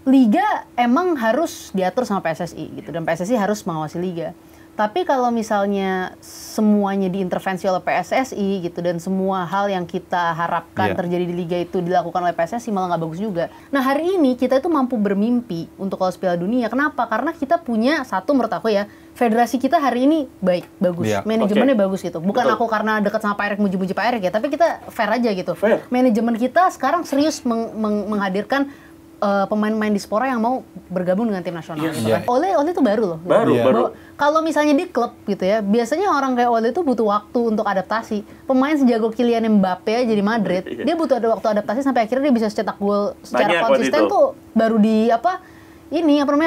liga emang harus diatur sama PSSI gitu, dan PSSI harus mengawasi liga. Tapi kalau misalnya semuanya diintervensi oleh PSSI gitu, dan semua hal yang kita harapkan terjadi di liga itu dilakukan oleh PSSI, malah nggak bagus juga. Nah, hari ini kita itu mampu bermimpi untuk lolos Piala Dunia. Kenapa? Karena kita punya satu, menurut aku ya, federasi kita hari ini bagus, manajemennya bagus gitu. Bukan aku karena dekat sama Pak Erik muji-muji Pak Erik ya, tapi kita fair aja gitu. Manajemen kita sekarang serius menghadirkan pemain-pemain diaspora yang mau bergabung dengan tim nasional gitu kan. Ole itu baru loh. Baru. Kalau misalnya di klub gitu ya, biasanya orang kayak Ole itu butuh waktu untuk adaptasi. Pemain sejago Kylian Mbappe aja di Madrid, dia butuh ada waktu adaptasi sampai akhirnya dia bisa cetak gol secara konsisten tuh baru di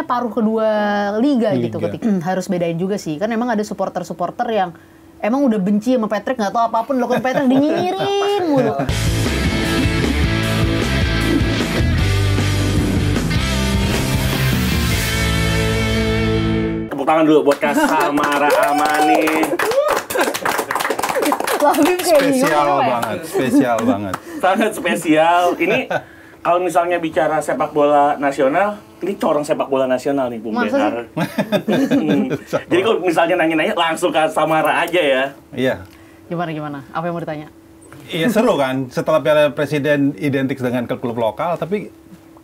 paruh kedua liga gitu. Ketika harus bedain juga sih. Kan emang ada supporter-supporter yang emang udah benci sama Patrick, nggak tahu apapun dilakukan Patrick dinyinyirin mulu. Tangan dulu buat Kak Samara Amani. Spesial banget. Sangat spesial. Ini kalau misalnya bicara sepak bola nasional, ini corong sepak bola nasional nih, Bung Benar. Jadi kalau misalnya nanya-nanya langsung ke Samara aja ya. Iya. Gimana? Apa yang mau ditanya? Iya, seru kan. Setelah Piala Presiden identik dengan klub-klub lokal, tapi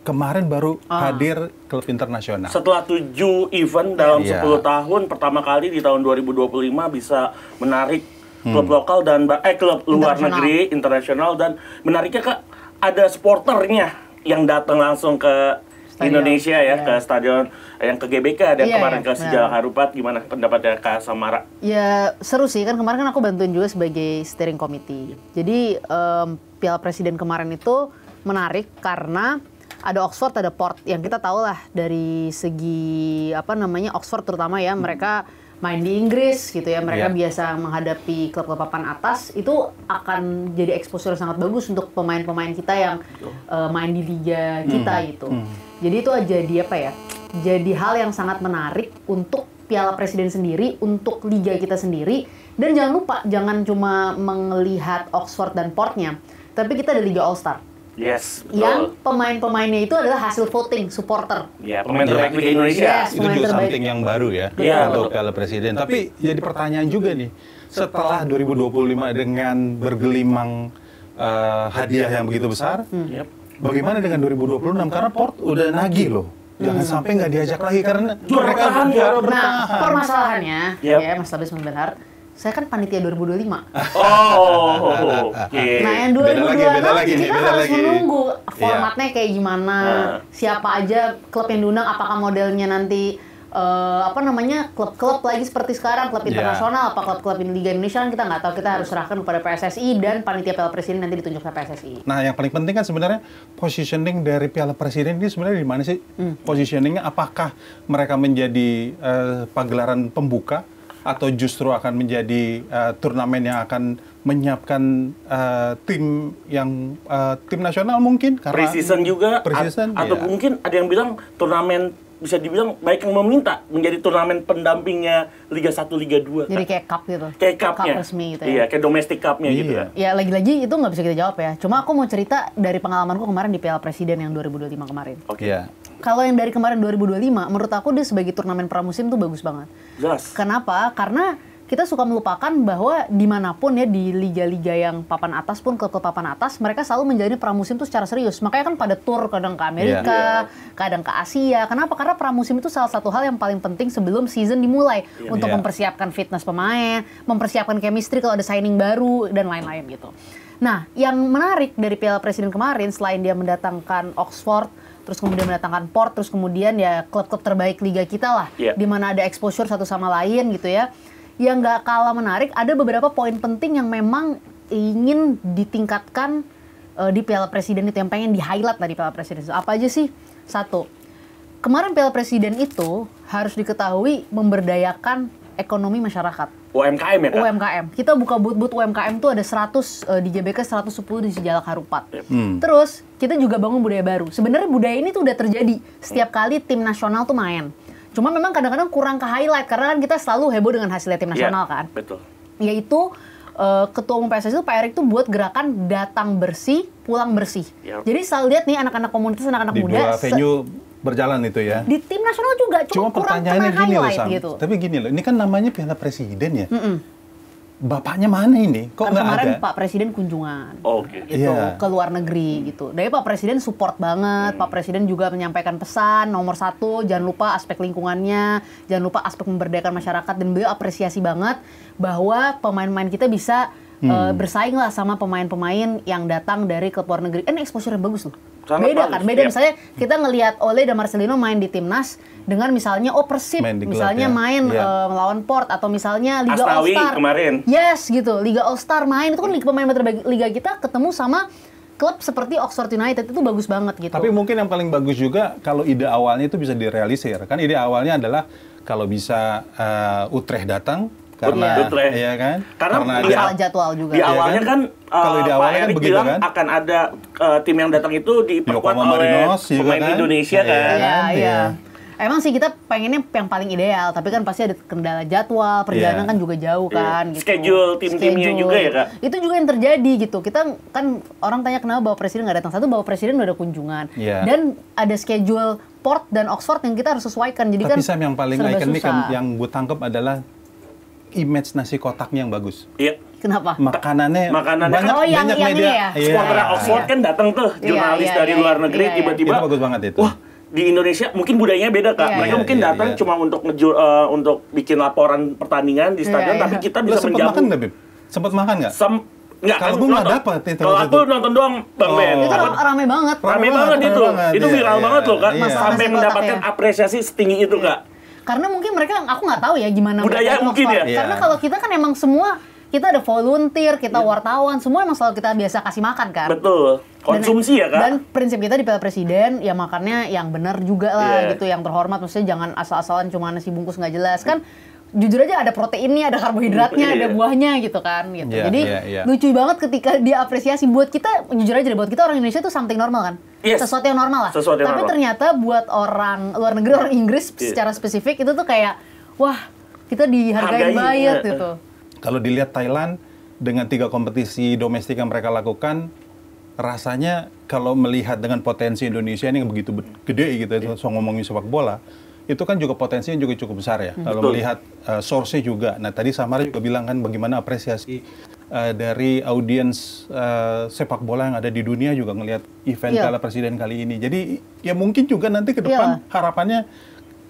kemarin baru hadir klub internasional. Setelah 7 event dalam 10 tahun, pertama kali di tahun 2025 bisa menarik klub lokal dan klub luar negeri, internasional, dan menariknya Kak, ada supporternya yang datang langsung ke Indonesia ke stadion yang ke GBK dan kemarin ke Sijala Harupat. Gimana pendapatnya Kak Samara? Ya seru sih, kan kemarin aku bantuin juga sebagai steering committee. Jadi Piala Presiden kemarin itu menarik karena ada Oxford, ada Port, yang kita tahu lah dari segi Oxford terutama ya, mereka main di Inggris gitu ya, mereka biasa menghadapi klub-klub papan atas, itu akan jadi exposure sangat bagus untuk pemain-pemain kita yang main di liga kita gitu. Jadi itu jadi hal yang sangat menarik untuk Piala Presiden sendiri, untuk liga kita sendiri, dan jangan lupa, jangan cuma melihat Oxford dan Portnya, tapi kita ada Liga All Star. Yes, betul. Yang pemain-pemainnya itu adalah hasil voting supporter. Ya, pemain terbaik Liga Indonesia. Itu juga something yang baru ya untuk Piala Presiden. Tapi jadi pertanyaan juga nih, setelah 2025 dengan bergelimang hadiah yang begitu besar, bagaimana dengan 2026? Karena Port udah nagih loh. Jangan sampai nggak diajak lagi karena mereka juara bertahan. Nah, permasalahannya, Mas Tabis benar. Saya kan panitia 2025. Nah, yang 2026 kita harus menunggu formatnya kayak gimana, siapa aja klub yang diundang, apakah modelnya nanti klub-klub lagi seperti sekarang, klub internasional, apa klub-klub Liga Indonesia, kan kita nggak tahu. Kita harus serahkan kepada PSSI dan panitia Piala Presiden nanti ditunjuk sama PSSI. Nah, yang paling penting kan sebenarnya positioning dari Piala Presiden ini sebenarnya di mana sih? Positioningnya apakah mereka menjadi pagelaran pembuka, atau justru akan menjadi turnamen yang akan menyiapkan tim nasional mungkin karena pre-season juga, atau mungkin ada yang bilang turnamen bisa dibilang baik yang meminta menjadi turnamen pendampingnya Liga 1, Liga 2. Jadi kayak cup gitu. Kayak cupnya. Cup resmi gitu ya. Iya, kayak domestic cupnya gitu ya. Ya lagi-lagi itu nggak bisa kita jawab ya. Cuma aku mau cerita dari pengalamanku kemarin di Piala Presiden yang 2025 kemarin. Kalau yang dari kemarin 2025, menurut aku dia sebagai turnamen pramusim tuh bagus banget. Jelas. Kenapa? Karena kita suka melupakan bahwa dimanapun ya, di liga-liga yang papan atas pun, klub-klub papan atas, mereka selalu menjalani pramusim itu secara serius. Makanya kan pada tour kadang ke Amerika, kadang ke Asia. Kenapa? Karena pramusim itu salah satu hal yang paling penting sebelum season dimulai. Untuk mempersiapkan fitness pemain, mempersiapkan chemistry kalau ada signing baru, dan lain-lain gitu. Nah, yang menarik dari Piala Presiden kemarin, selain dia mendatangkan Oxford, terus kemudian mendatangkan Port, terus kemudian ya klub-klub terbaik liga kita lah, di mana ada exposure satu sama lain gitu ya. Yang nggak kalah menarik, ada beberapa poin penting yang memang ingin ditingkatkan di Piala Presiden itu, yang pengen di-highlight lah di Piala Presiden itu. Apa aja sih? Satu, kemarin Piala Presiden itu harus diketahui memberdayakan ekonomi masyarakat. UMKM ya, Kak? UMKM. Kita buka booth-booth UMKM tuh ada 100 di GBK, 110 di Sijala Harupat. Terus, kita juga bangun budaya baru. Sebenarnya budaya ini tuh udah terjadi setiap kali tim nasional tuh main. Cuma memang kadang-kadang kurang ke-highlight, karena kan kita selalu heboh dengan hasilnya tim nasional kan. Betul. Yaitu, Ketua Umum PSSI itu Pak Erik tuh buat gerakan datang bersih, pulang bersih. Jadi selalu lihat nih anak-anak komunitas, anak-anak muda. Di dua venue berjalan itu ya. Di tim nasional juga Cuma kurang pertanyaannya kena gini loh, highlight Sam. gitu. Tapi gini loh, ini kan namanya Piala Presiden ya. Bapaknya mana ini? Kok Kan nggak kemarin ada? Pak Presiden kunjungan. Oke. Gitu, Iya. ke luar negeri gitu. Dari Pak Presiden support banget. Pak Presiden juga menyampaikan pesan nomor 1, jangan lupa aspek lingkungannya, jangan lupa aspek memberdayakan masyarakat, dan beliau apresiasi banget bahwa pemain-pemain kita bisa bersaing lah sama pemain-pemain yang datang dari klub luar negeri. Ini exposure yang bagus loh. Sangat Beda bagus, kan? Beda iya. misalnya kita ngelihat Ole dan Marcelino main di timnas dengan misalnya Persib, Main di klub, misalnya ya. main Iya. melawan Port, atau misalnya Liga Asnawi All-Star. kemarin. Yes, gitu. Liga All-Star main itu kan pemain terbaik liga kita ketemu sama klub seperti Oxford United, itu bagus banget gitu. Tapi mungkin yang paling bagus juga kalau ide awalnya itu bisa direalisir. Kan ide awalnya adalah kalau bisa Utrecht datang karena Utrecht. iya kan? Karena ada- masalah jadwal juga. Di awalnya kan? kan, Kalau di Pak awalnya kan Erik begitu bilang kan? akan ada tim yang datang itu diperkuat Yokohama oleh Marinos juga pemain kan? Indonesia Iya. kan. Iya, kan? iya. Iya. Emang sih kita pengennya yang paling ideal, tapi kan pasti ada kendala jadwal, perjalanan Iya. kan juga jauh kan. Iya. Gitu. Schedule tim-timnya Schedule. juga ya, Kak? Itu juga yang terjadi gitu. Kita kan orang tanya kenapa Bapak Presiden nggak datang. Satu, Bapak Presiden udah ada kunjungan. Iya. Dan ada schedule Port dan Oxford yang kita harus sesuaikan. Jadi Tapi kan Sam, yang paling serba ikonik susah. yang gue tangkap adalah image nasi kotaknya yang bagus. Iya. Kenapa? Makanannya Makanannya banyak, kan- Oh, yang banyak ini media. ya? Iya. Supporter Oxford Iya. kan datang tuh, Iya, jurnalis iya, dari iya, luar negeri iya, iya. tiba-tiba. Itu bagus banget itu. Wah, di Indonesia mungkin budayanya beda, Kak. Iya, Mereka iya, mungkin iya, datang iya. cuma untuk untuk bikin laporan pertandingan di stadion, Iya, tapi iya. kita Lo bisa sempet makan menjamu. nggak, Bib? Sempet makan nggak? Nggak, Kalau kan gua nggak nonton. dapet itu Kalau waktu aku itu. nonton doang, Bang Oh. Ben. Itu rame banget. Rame banget itu. Itu iya, viral iya, banget loh, Kak. iya. Sampai Nasi mendapatkan kotak ya. apresiasi setinggi itu, Kak. Karena mungkin mereka, aku nggak tahu ya gimana Budaya mereka di mungkin Oxford. ya? Iya. Karena kalau kita kan emang semua, kita ada volunteer, kita wartawan, semua emang selalu kita biasa kasih makan kan. Betul. Konsumsi ya, Kak. Dan prinsip kita di Piala Presiden, ya makannya yang benar juga lah Iya. gitu, yang terhormat. Maksudnya jangan asal-asalan cuma nasi bungkus nggak jelas kan. Jujur aja ada proteinnya, ada karbohidratnya, ada Iya. buahnya gitu kan. Gitu. Iya, Jadi iya, iya. lucu banget ketika dia apresiasi. Buat kita, jujur aja deh, buat kita orang Indonesia itu something normal kan. Yes. Sesuatu yang normal lah. Sesuatu yang Tapi normal. ternyata buat orang luar negeri, orang Inggris Iya. secara spesifik itu tuh kayak, wah kita dihargai Hargai, banget iya. gitu. Kalau dilihat Thailand dengan 3 kompetisi domestik yang mereka lakukan, rasanya kalau melihat dengan potensi Indonesia ini yang begitu gede gitu, so ngomongin sepak bola, itu kan juga potensinya juga cukup besar ya. Kalau Betul. melihat source-nya juga. Nah tadi Samara juga bilang kan bagaimana apresiasi dari audiens sepak bola yang ada di dunia juga ngelihat event Iya. Piala Presiden kali ini. Jadi ya mungkin juga nanti ke depan harapannya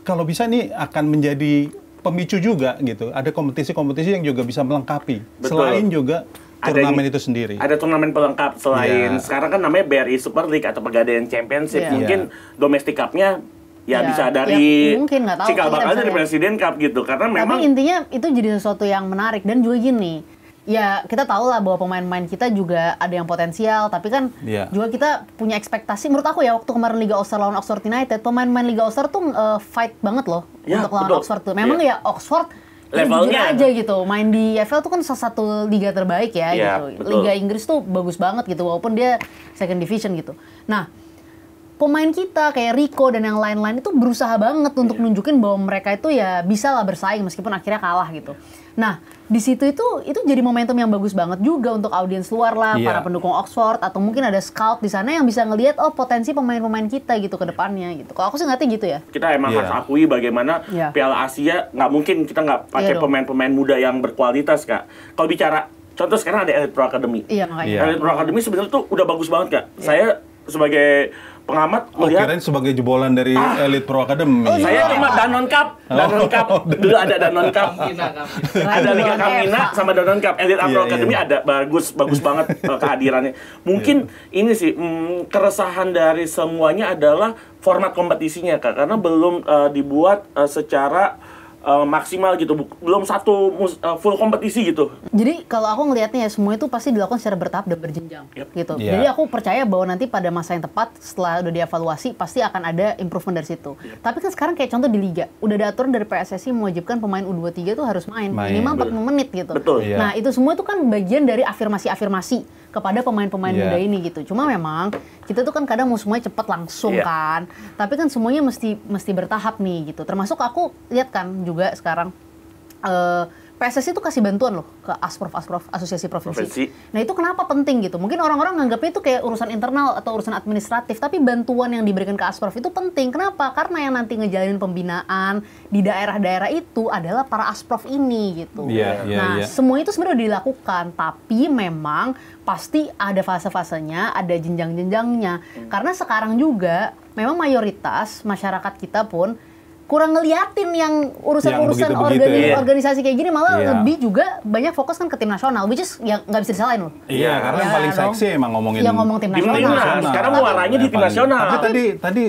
kalau bisa nih akan menjadi pemicu juga gitu. Ada kompetisi-kompetisi yang juga bisa melengkapi. Betul. Selain juga turnamen itu sendiri. Ada turnamen pelengkap selain Iya. sekarang kan namanya BRI Super League atau Pegadaian Championship. Iya. Mungkin domestic cup-nya ya Iya. bisa Ya, dari mungkin, nggak tahu. cikal bakal Iya, dari bisa. Presiden Cup gitu. Karena memang Tapi intinya itu jadi sesuatu yang menarik. Dan juga gini, ya kita tahu lah bahwa pemain-pemain kita juga ada yang potensial, tapi kan Iya. juga kita punya ekspektasi. Menurut aku ya, waktu kemarin Liga All-Star lawan Oxford United, pemain-pemain Liga All-Star tuh fight banget loh Ya, untuk lawan betul. Oxford tuh. Memang Iya. ya Oxford Levelnya. jujur aja gitu, main di EFL tuh kan salah satu liga terbaik ya Iya, gitu. betul. Liga Inggris tuh bagus banget gitu, walaupun dia second division gitu. Nah, pemain kita kayak Rico dan yang lain-lain itu berusaha banget untuk nunjukin bahwa mereka itu ya bisa lah bersaing meskipun akhirnya kalah gitu. Nah, di situ itu jadi momentum yang bagus banget juga untuk audiens luar lah, Iya. para pendukung Oxford, atau mungkin ada scout di sana yang bisa ngelihat oh potensi pemain-pemain kita gitu ke depannya gitu. Kalau aku sih ngeliatnya gitu ya. kita emang Iya. harus akui bagaimana Iya. Piala Asia nggak mungkin kita nggak pakai Iya dong. pemain-pemain muda yang berkualitas, Kak. Kalau bicara contoh sekarang ada Elite Pro Academy. Iya makanya. Iya. Elite Pro Academy sebenarnya tuh udah bagus banget, Kak. Saya sebagai pengamat Oh, melihat kirain sebagai jebolan dari Elite Pro Academy. Oh, saya cuma Danone Cup, Danone Cup. Dulu ada Danone Cup. Ada Liga Kamina sama Danone Cup. Elite Pro Iya, Academy iya. ada bagus banget kehadirannya. Mungkin ini sih keresahan dari semuanya adalah format kompetisinya, Kak, karena belum dibuat secara maksimal gitu, belum satu full kompetisi gitu. Jadi kalau aku ngelihatnya ya semua itu pasti dilakukan secara bertahap dan berjenjang gitu. Iya. Jadi aku percaya bahwa nanti pada masa yang tepat setelah udah dievaluasi pasti akan ada improvement dari situ. Tapi kan sekarang kayak contoh di liga, udah ada aturan dari PSSI mewajibkan pemain U23 tuh harus main minimal 40 menit gitu. Betul. Iya. Nah, itu semua itu kan bagian dari afirmasi-afirmasi kepada pemain-pemain Iya. muda ini gitu. Cuma memang kita tuh kan kadang mau semuanya cepat langsung Iya. kan. Tapi kan semuanya mesti bertahap nih gitu. Termasuk aku lihat kan juga sekarang PSSI itu kasih bantuan loh ke Asprof, Asosiasi Provinsi. Nah itu kenapa penting gitu? Mungkin orang-orang nganggapnya itu kayak urusan internal atau urusan administratif, tapi bantuan yang diberikan ke Asprof itu penting. Kenapa? Karena yang nanti ngejalanin pembinaan di daerah-daerah itu adalah para Asprof ini gitu. Semua itu sebenarnya dilakukan, tapi memang pasti ada fase-fasenya, ada jenjang-jenjangnya. Karena sekarang juga memang mayoritas masyarakat kita pun kurang ngeliatin yang urusan-urusan organisasi kayak gini, malah lebih juga banyak fokus kan ke tim nasional, which is yang nggak bisa disalahin loh. Iya, karena yang paling seksi emang ngomongin tim nasional. Sekarang muaranya di tim nasional. Tapi tadi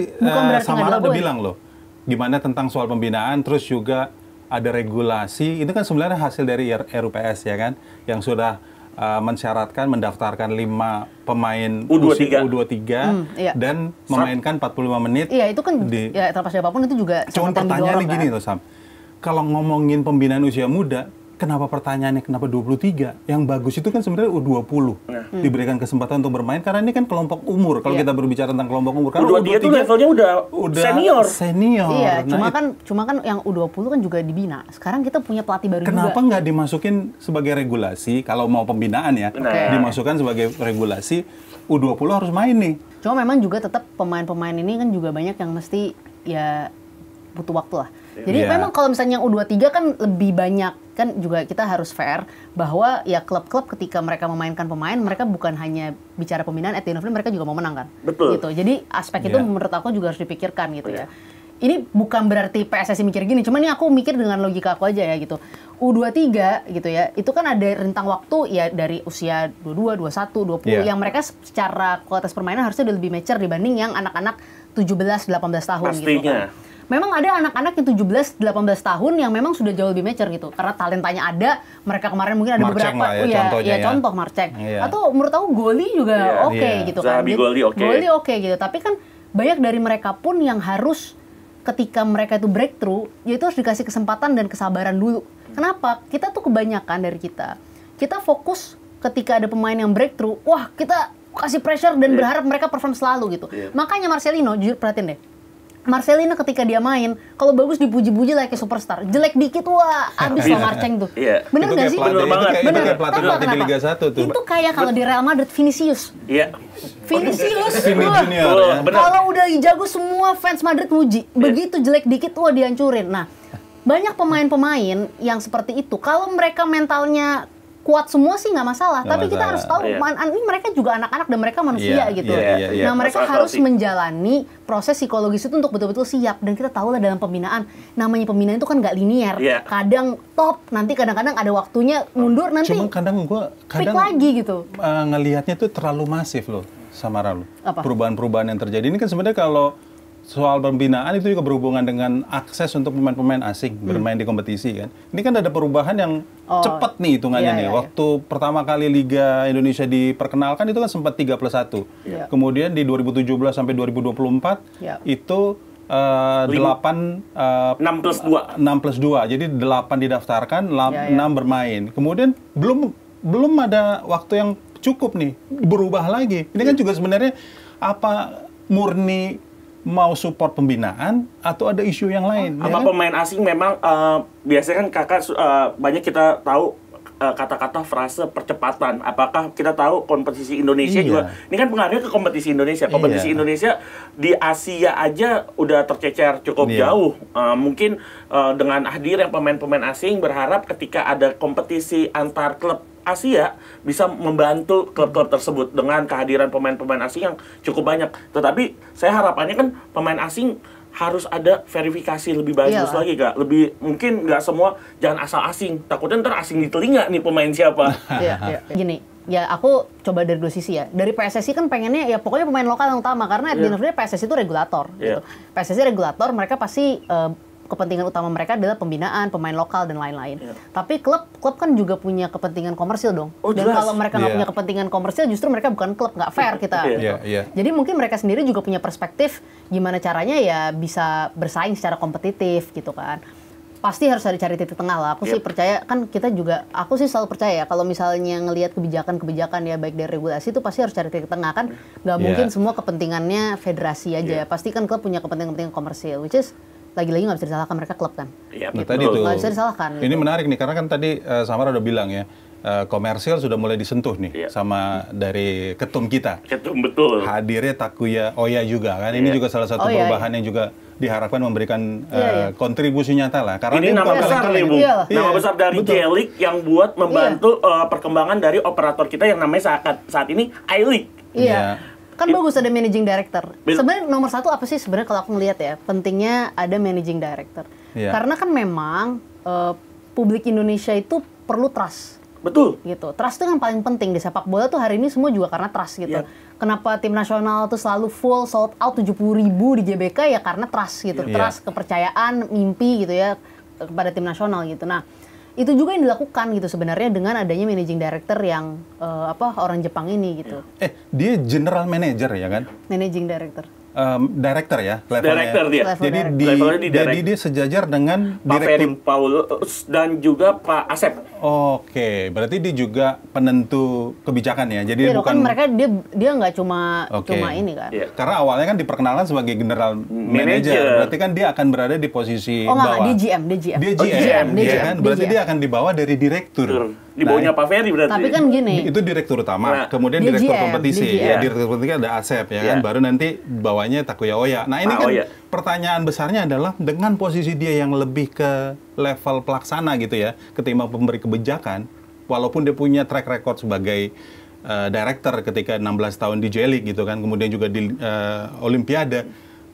Samara udah bilang loh, gimana tentang soal pembinaan, terus juga ada regulasi, itu kan sebenarnya hasil dari RUPS ya kan, yang sudah mensyaratkan mendaftarkan 5 pemain U23 dan memainkan 45 menit. Iya, itu kan ya terlepas dari apapun itu juga cuma pertanyaannya gini loh Sam. Kalau ngomongin pembinaan usia muda, kenapa pertanyaannya kenapa 23? Yang bagus itu kan sebenarnya U20. Diberikan kesempatan untuk bermain karena ini kan kelompok umur. Kalau kita berbicara tentang kelompok umur, karena U23 itu levelnya udah senior. Iya, cuma kan yang U20 kan juga dibina. Sekarang kita punya pelatih baru kenapa nggak dimasukin sebagai regulasi kalau mau pembinaan ya? Dimasukkan sebagai regulasi U20 harus main nih. Cuma memang juga tetap pemain-pemain ini kan juga banyak yang mesti ya butuh waktu lah. Jadi memang kalau misalnya yang U23 kan lebih banyak, kan juga kita harus fair bahwa ya klub-klub ketika mereka memainkan pemain, mereka bukan hanya bicara pembinaan, at the end of the day mereka juga mau menang kan. Betul. Gitu. Jadi aspek itu menurut aku juga harus dipikirkan gitu ya. Ini bukan berarti PSSI mikir gini, cuman ini aku mikir dengan logika aku aja ya gitu. U23 gitu ya, itu kan ada rentang waktu ya dari usia 22, 21, 20 yang mereka secara kualitas permainan harusnya udah lebih mature dibanding yang anak-anak 17, 18 tahun gitu kan. Memang ada anak-anak yang 17, 18 tahun yang memang sudah jauh lebih mature gitu. Karena talentanya ada, mereka kemarin mungkin ada Marceng beberapa contoh Marceng. Atau menurut aku Goli juga gitu kan. Goli oke gitu. Tapi kan banyak dari mereka pun yang harus ketika mereka itu breakthrough, yaitu harus dikasih kesempatan dan kesabaran dulu. Kenapa? Kita tuh kebanyakan dari kita fokus ketika ada pemain yang breakthrough, wah kita kasih pressure dan berharap mereka perform selalu gitu. Makanya Marcelino, jujur perhatiin deh, Marcelino ketika dia main, kalau bagus dipuji-puji kayak superstar. Jelek dikit, wah abis loh Marceng tuh. Bener nggak sih? Bener banget. Bener. Itu kayak pelatih di Liga 1 tuh. Itu kayak kalau di Real Madrid, Vinicius. Vinicius, Junior, kalau udah jago semua fans Madrid muji. Begitu jelek dikit, wah dihancurin. Nah, banyak pemain-pemain yang seperti itu. Kalau mereka mentalnya kuat semua sih nggak masalah, tapi kita harus tahu ini mereka juga anak-anak dan mereka manusia gitu. Nah mereka harus menjalani proses psikologis itu untuk betul-betul siap, dan kita tahu lah dalam pembinaan, namanya pembinaan itu kan nggak linier, kadang top, nanti kadang-kadang ada waktunya mundur, nanti cuma kadang peak lagi gitu. Ngelihatnya tuh terlalu masif loh, Samara loh. Perubahan-perubahan yang terjadi ini kan sebenarnya kalau soal pembinaan itu juga berhubungan dengan akses untuk pemain-pemain asing bermain di kompetisi kan. Ini kan ada perubahan yang cepat nih hitungannya nih. Waktu pertama kali Liga Indonesia diperkenalkan itu kan sempat 3+1. Kemudian di 2017 sampai 2024 itu 6+2. Jadi 8 didaftarkan, 6 bermain. Kemudian belum ada waktu yang cukup nih, berubah lagi. Ini kan juga sebenarnya apa murni mau support pembinaan atau ada isu yang lain? Pemain asing memang biasanya kan kakak banyak kita tahu kata-kata frase percepatan. Apakah kita tahu kompetisi Indonesia juga? Ini kan pengaruhnya ke kompetisi Indonesia. Kompetisi Indonesia di Asia aja udah tercecer cukup jauh. Mungkin dengan hadirnya pemain-pemain asing berharap ketika ada kompetisi antar klub Asia bisa membantu klub-klub tersebut dengan kehadiran pemain-pemain asing yang cukup banyak. Tetapi saya harapannya kan pemain asing harus ada verifikasi lebih bagus lagi Kak. Lebih mungkin nggak semua jangan asal asing. Takutnya ntar asing di telinga nih pemain siapa. Gini, ya aku coba dari dua sisi ya. Dari PSSI kan pengennya ya pokoknya pemain lokal yang utama, karena at the end of the day PSSI itu regulator. Gitu. PSSI regulator, mereka pasti kepentingan utama mereka adalah pembinaan, pemain lokal dan lain-lain. Tapi klub kan juga punya kepentingan komersil dong. Dan kalau mereka nggak punya kepentingan komersil, justru mereka bukan klub, nggak fair kita. Jadi mungkin mereka sendiri juga punya perspektif gimana caranya ya bisa bersaing secara kompetitif gitu kan. Pasti harus ada cari titik tengah lah. Aku sih percaya, kan kita juga, aku sih selalu percaya ya kalau misalnya ngelihat kebijakan-kebijakan ya baik dari regulasi itu pasti harus cari titik tengah kan. Nggak mungkin semua kepentingannya federasi aja. Pasti kan klub punya kepentingan komersil, which is lagi-lagi nggak bisa disalahkan, mereka klub kan. Iya, Nah, betul. tadi tuh. Nggak bisa disalahkan. Ini gitu. menarik nih, karena kan tadi Samara udah bilang ya, komersil sudah mulai disentuh nih Iya. sama dari ketum kita. Ketum, betul. Hadirnya Takuya Oya juga kan, ini Iya. juga salah satu Oh, iya, perubahan yang juga diharapkan memberikan Iya, iya. kontribusi nyata lah. Karena Ini dia nama bukan besar kaleng-kaleng. nih, Bu. Iya. Nama Iya, besar dari betul. J-League yang buat membantu perkembangan dari operator kita yang namanya saat ini I-League. Iya. Kan bagus ada managing director. Bil- Sebenarnya nomor satu apa sih sebenarnya kalau aku ngelihat ya, pentingnya ada managing director. Iya. Karena kan memang publik Indonesia itu perlu trust. Betul. Gitu. Trust itu yang paling penting di sepak bola tuh hari ini semua juga karena trust gitu. Iya. Kenapa tim nasional tuh selalu full sold out 70.000 di GBK ya karena trust gitu. Iya. Trust, kepercayaan, mimpi gitu ya kepada tim nasional gitu. Nah, itu juga yang dilakukan gitu sebenarnya dengan adanya managing director yang orang Jepang ini gitu. Dia general manager ya kan? Managing director. Director ya levelnya. Director dia. Level Jadi Levelnya di jadi direct. dia sejajar dengan Pak Ferry direktur. Paulus dan juga Pak Asep. Oke, berarti dia juga penentu kebijakan ya. Jadi Iya, bukan kan mereka dia nggak cuma Oke. ini kan. Iya. karena awalnya kan diperkenalkan sebagai general manager. Manager. Berarti kan dia akan berada di posisi Oh enggak, bawah. dia GM. Dia Oh, GM, dia ya kan? Berarti dia akan dibawa dari direktur. Di bawahnya Pak Ferry berarti. Tapi kan gini, Itu direktur utama, Nah, kemudian dia direktur GM, kompetisi. dia GM. Ya, direktur kompetisi ada Asep ya kan, Iya. baru nanti bawahnya Takuya Oya. Nah, ini Pak kan Oya. pertanyaan besarnya adalah dengan posisi dia yang lebih ke level pelaksana gitu ya, ketimbang pemberi kebijakan, walaupun dia punya track record sebagai director ketika 16 tahun di J-League gitu kan, kemudian juga di Olimpiade.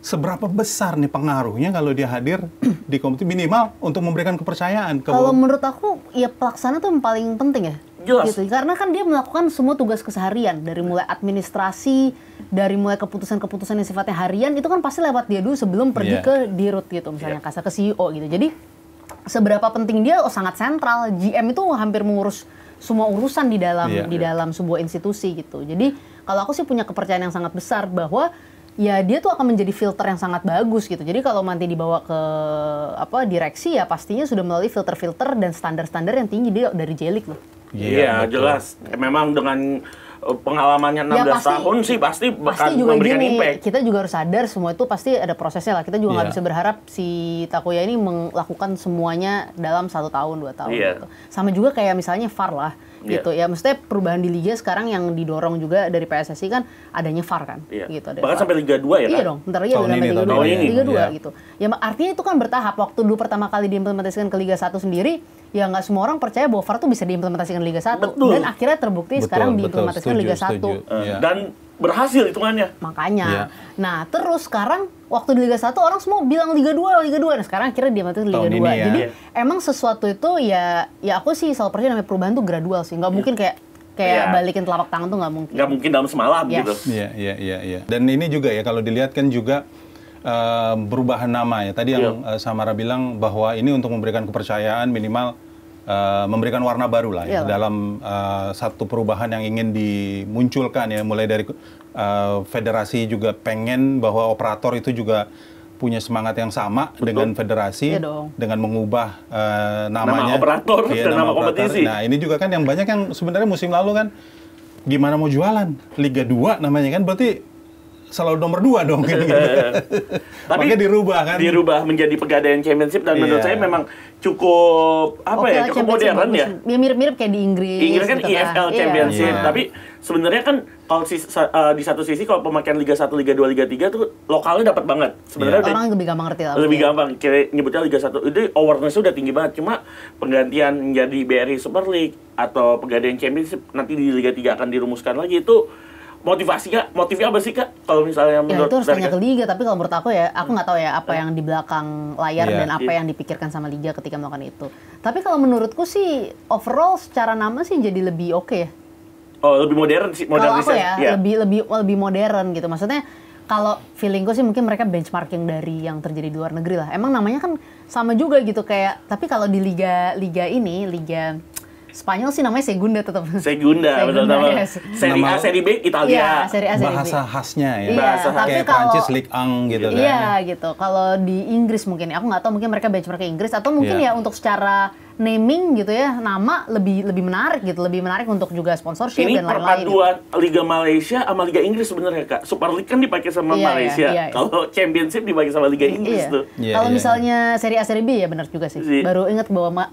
Seberapa besar nih pengaruhnya kalau dia hadir di kompetisi minimal untuk memberikan kepercayaan ke kalau menurut aku ya pelaksana tuh yang paling penting ya. Jelas. Gitu. Karena kan dia melakukan semua tugas keseharian dari mulai administrasi, dari mulai keputusan-keputusan yang sifatnya harian itu kan pasti lewat dia dulu sebelum pergi Iya. ke dirut gitu, misalnya kasar ke CEO gitu. Jadi seberapa penting dia sangat sentral. GM itu hampir mengurus semua urusan di dalam Iya. di dalam sebuah institusi gitu. Jadi kalau aku sih punya kepercayaan yang sangat besar bahwa ya dia tuh akan menjadi filter yang sangat bagus gitu. Jadi kalau nanti dibawa ke direksi ya pastinya sudah melalui filter-filter dan standar-standar yang tinggi dia dari J-League loh. Iya, betul. jelas. Memang dengan pengalamannya 16 Ya, tahun sih pasti Pasti akan juga memberikan gini, impact. kita juga harus sadar semua itu pasti ada prosesnya lah. Kita juga nggak Iya. bisa berharap si Takuya ini melakukan semuanya dalam 1 tahun 2 tahun Iya. gitu. Sama juga kayak misalnya VAR lah gitu ya. Maksudnya perubahan di liga sekarang yang didorong juga dari PSSI kan adanya VAR kan. Iya. Gitu, ada Bahkan VAR. sampai Liga 2 ya kan? Iya dong, bentar lagi Tahun udah sampai ini, Liga 2. tahun ini. Liga 2 Iya. gitu. Ya artinya itu kan bertahap. Waktu dulu pertama kali diimplementasikan ke Liga 1 sendiri, ya nggak semua orang percaya bahwa VAR tuh bisa diimplementasikan ke Liga 1. Betul. Dan akhirnya terbukti sekarang diimplementasikan setuju, Liga 1. setuju. Iya. Dan berhasil hitungannya. Makanya. Iya. Nah, terus sekarang waktu di Liga 1 orang semua bilang Liga 2, Liga 2. Nah, sekarang akhirnya dia mati Liga Tahun 2. ini ya. Jadi Iya. emang sesuatu itu ya aku sih selalu percaya namanya perubahan tuh gradual sih. Nggak mungkin kayak Iya. balikin telapak tangan tuh nggak mungkin. Nggak mungkin dalam semalam Yes. gitu. Iya. Dan ini juga ya kalau dilihat kan juga perubahan nama ya. Tadi yang Samara bilang bahwa ini untuk memberikan kepercayaan minimal memberikan warna baru lah ya Iyalah. dalam satu perubahan yang ingin dimunculkan ya, mulai dari federasi juga pengen bahwa operator itu juga punya semangat yang sama dengan federasi, Iya dong. dengan mengubah namanya Nama operator Iya, dan nama operator. kompetisi. Nah ini juga kan yang banyak yang sebenarnya musim lalu kan gimana mau jualan Liga 2 namanya kan, berarti selalu nomor 2 dong gitu. Tapi Makanya dirubah kan. Dirubah menjadi Pegadaian Championship dan menurut Iya. saya memang cukup Oke lah, cukup Championship modern bagus. ya. Ya mirip-mirip kayak di Inggris. Inggris kan gitu EFL Iya. Championship, Iya. tapi sebenarnya kan kalau di satu sisi kalau pemakaian Liga 1, Liga 2, Liga 3 tuh lokalnya dapat banget. Sebenarnya Iya. Orang lebih gampang ngerti lah. lebih gampang, kayak nyebutnya Liga 1 itu awareness udah tinggi banget. Cuma penggantian menjadi BRI Super League atau Pegadaian Championship nanti di Liga 3 akan dirumuskan lagi, itu motivasinya apa sih Kak? Kalau Ya misalnya menurut itu harus dari tanya Kak? ke Liga, tapi kalau menurut aku ya, aku nggak tahu ya apa yang di belakang layar Iya. dan apa yang dipikirkan sama Liga ketika melakukan itu. Tapi kalau menurutku sih overall secara nama sih jadi lebih oke ya. Oh, lebih modern sih, Kalau aku modernisasi. ya Iya. lebih modern gitu. Maksudnya kalau feelingku sih mungkin mereka benchmarking dari yang terjadi di luar negeri lah. Emang namanya kan sama juga gitu kayak, tapi kalau di liga ini, Liga Spanyol sih namanya Segunda tetap. Segunda, betul nama. yes. Seri A, Nama- Seri B, Iya, Italia. Seri A, Seri B. Bahasa khasnya ya. Iya, Bahasa tapi kayak kalau Prancis Ligue 1 gitu kan. Iya gitu. Kalau di Inggris mungkin, aku nggak tahu mungkin mereka benchmark ke Inggris atau mungkin Iya. ya untuk secara naming gitu ya, nama lebih menarik gitu, lebih menarik untuk juga sponsorship ini dan lain-lain. Ini perpaduan Liga Malaysia sama Liga Inggris sebenarnya Kak. Super League kan dipakai sama Malaysia. Kalau Championship dipakai sama Liga Inggris tuh. Kalau misalnya Serie A Serie B ya benar juga sih. Baru ingat bahwa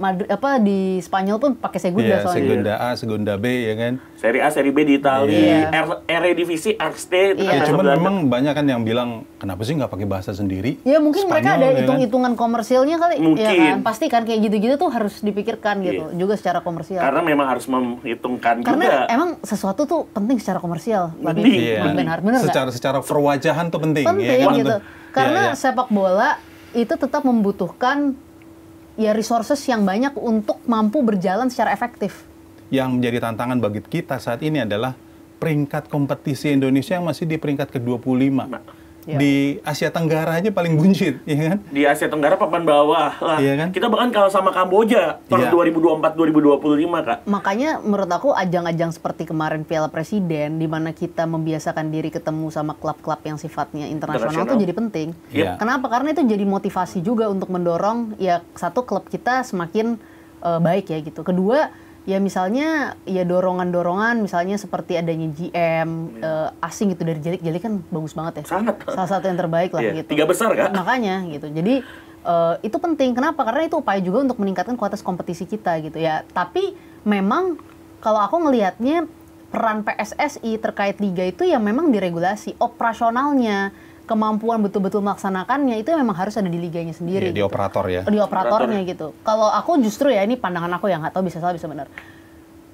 di Spanyol pun pakai Segunda soalnya. Segunda A, Segunda B ya kan. Serie A, Serie B di Italia, Eredivisie, Erste. Cuman memang banyak kan yang bilang kenapa sih nggak pakai bahasa sendiri? Ya mungkin Spanyol, mereka ada hitung-hitungan komersilnya kali. Mungkin. Ya kan? Pasti kan kayak gitu-gitu tuh harus dipikirkan gitu, juga secara komersial. Karena memang harus memperhitungkan Karena juga. emang sesuatu tuh penting secara komersial. Benar secara perwajahan tuh penting. Penting ya, gitu. Karena sepak bola itu tetap membutuhkan ya resources yang banyak untuk mampu berjalan secara efektif. Yang menjadi tantangan bagi kita saat ini adalah peringkat kompetisi Indonesia yang masih di peringkat ke-25. Di Asia Tenggara aja paling buncit, ya kan? Di Asia Tenggara papan bawah lah. Iya kan? Kita bahkan kalah sama Kamboja tahun 2024-2025, Kak. Makanya menurut aku ajang-ajang seperti kemarin Piala Presiden, di mana kita membiasakan diri ketemu sama klub-klub yang sifatnya internasional itu jadi penting. Kenapa? Karena itu jadi motivasi juga untuk mendorong ya satu klub kita semakin baik ya gitu. Kedua, ya misalnya ya dorongan-dorongan misalnya seperti adanya GM asing gitu dari Jelik kan bagus banget ya. Sangat. Salah satu yang terbaik lah gitu. 3 besar kan? Makanya gitu. Jadi itu penting. Kenapa? Karena itu upaya juga untuk meningkatkan kualitas kompetisi kita gitu ya. Tapi memang kalau aku ngelihatnya peran PSSI terkait liga itu ya memang diregulasi operasionalnya. Kemampuan betul-betul melaksanakannya itu memang harus ada di liganya sendiri. Di operator ya. Di operatornya gitu. Kalau aku justru ya ini pandangan aku yang nggak tahu bisa salah bisa benar.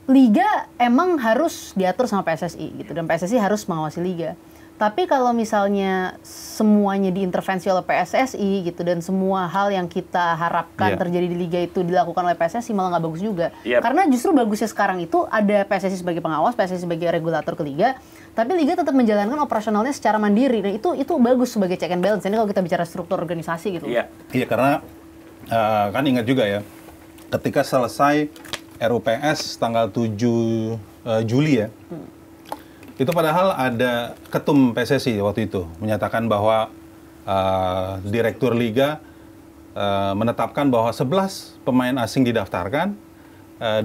Liga emang harus diatur sama PSSI gitu dan PSSI harus mengawasi liga. Tapi kalau misalnya semuanya diintervensi oleh PSSI gitu dan semua hal yang kita harapkan terjadi di liga itu dilakukan oleh PSSI malah nggak bagus juga. Karena justru bagusnya sekarang itu ada PSSI sebagai pengawas, PSSI sebagai regulator ke liga, tapi liga tetap menjalankan operasionalnya secara mandiri dan itu bagus sebagai check and balance. Ini kalau kita bicara struktur organisasi gitu. Iya karena kan ingat juga ya, ketika selesai RUPS tanggal 7 Juli ya. Itu padahal ada ketum PSSI waktu itu menyatakan bahwa direktur liga menetapkan bahwa 11 pemain asing didaftarkan, 8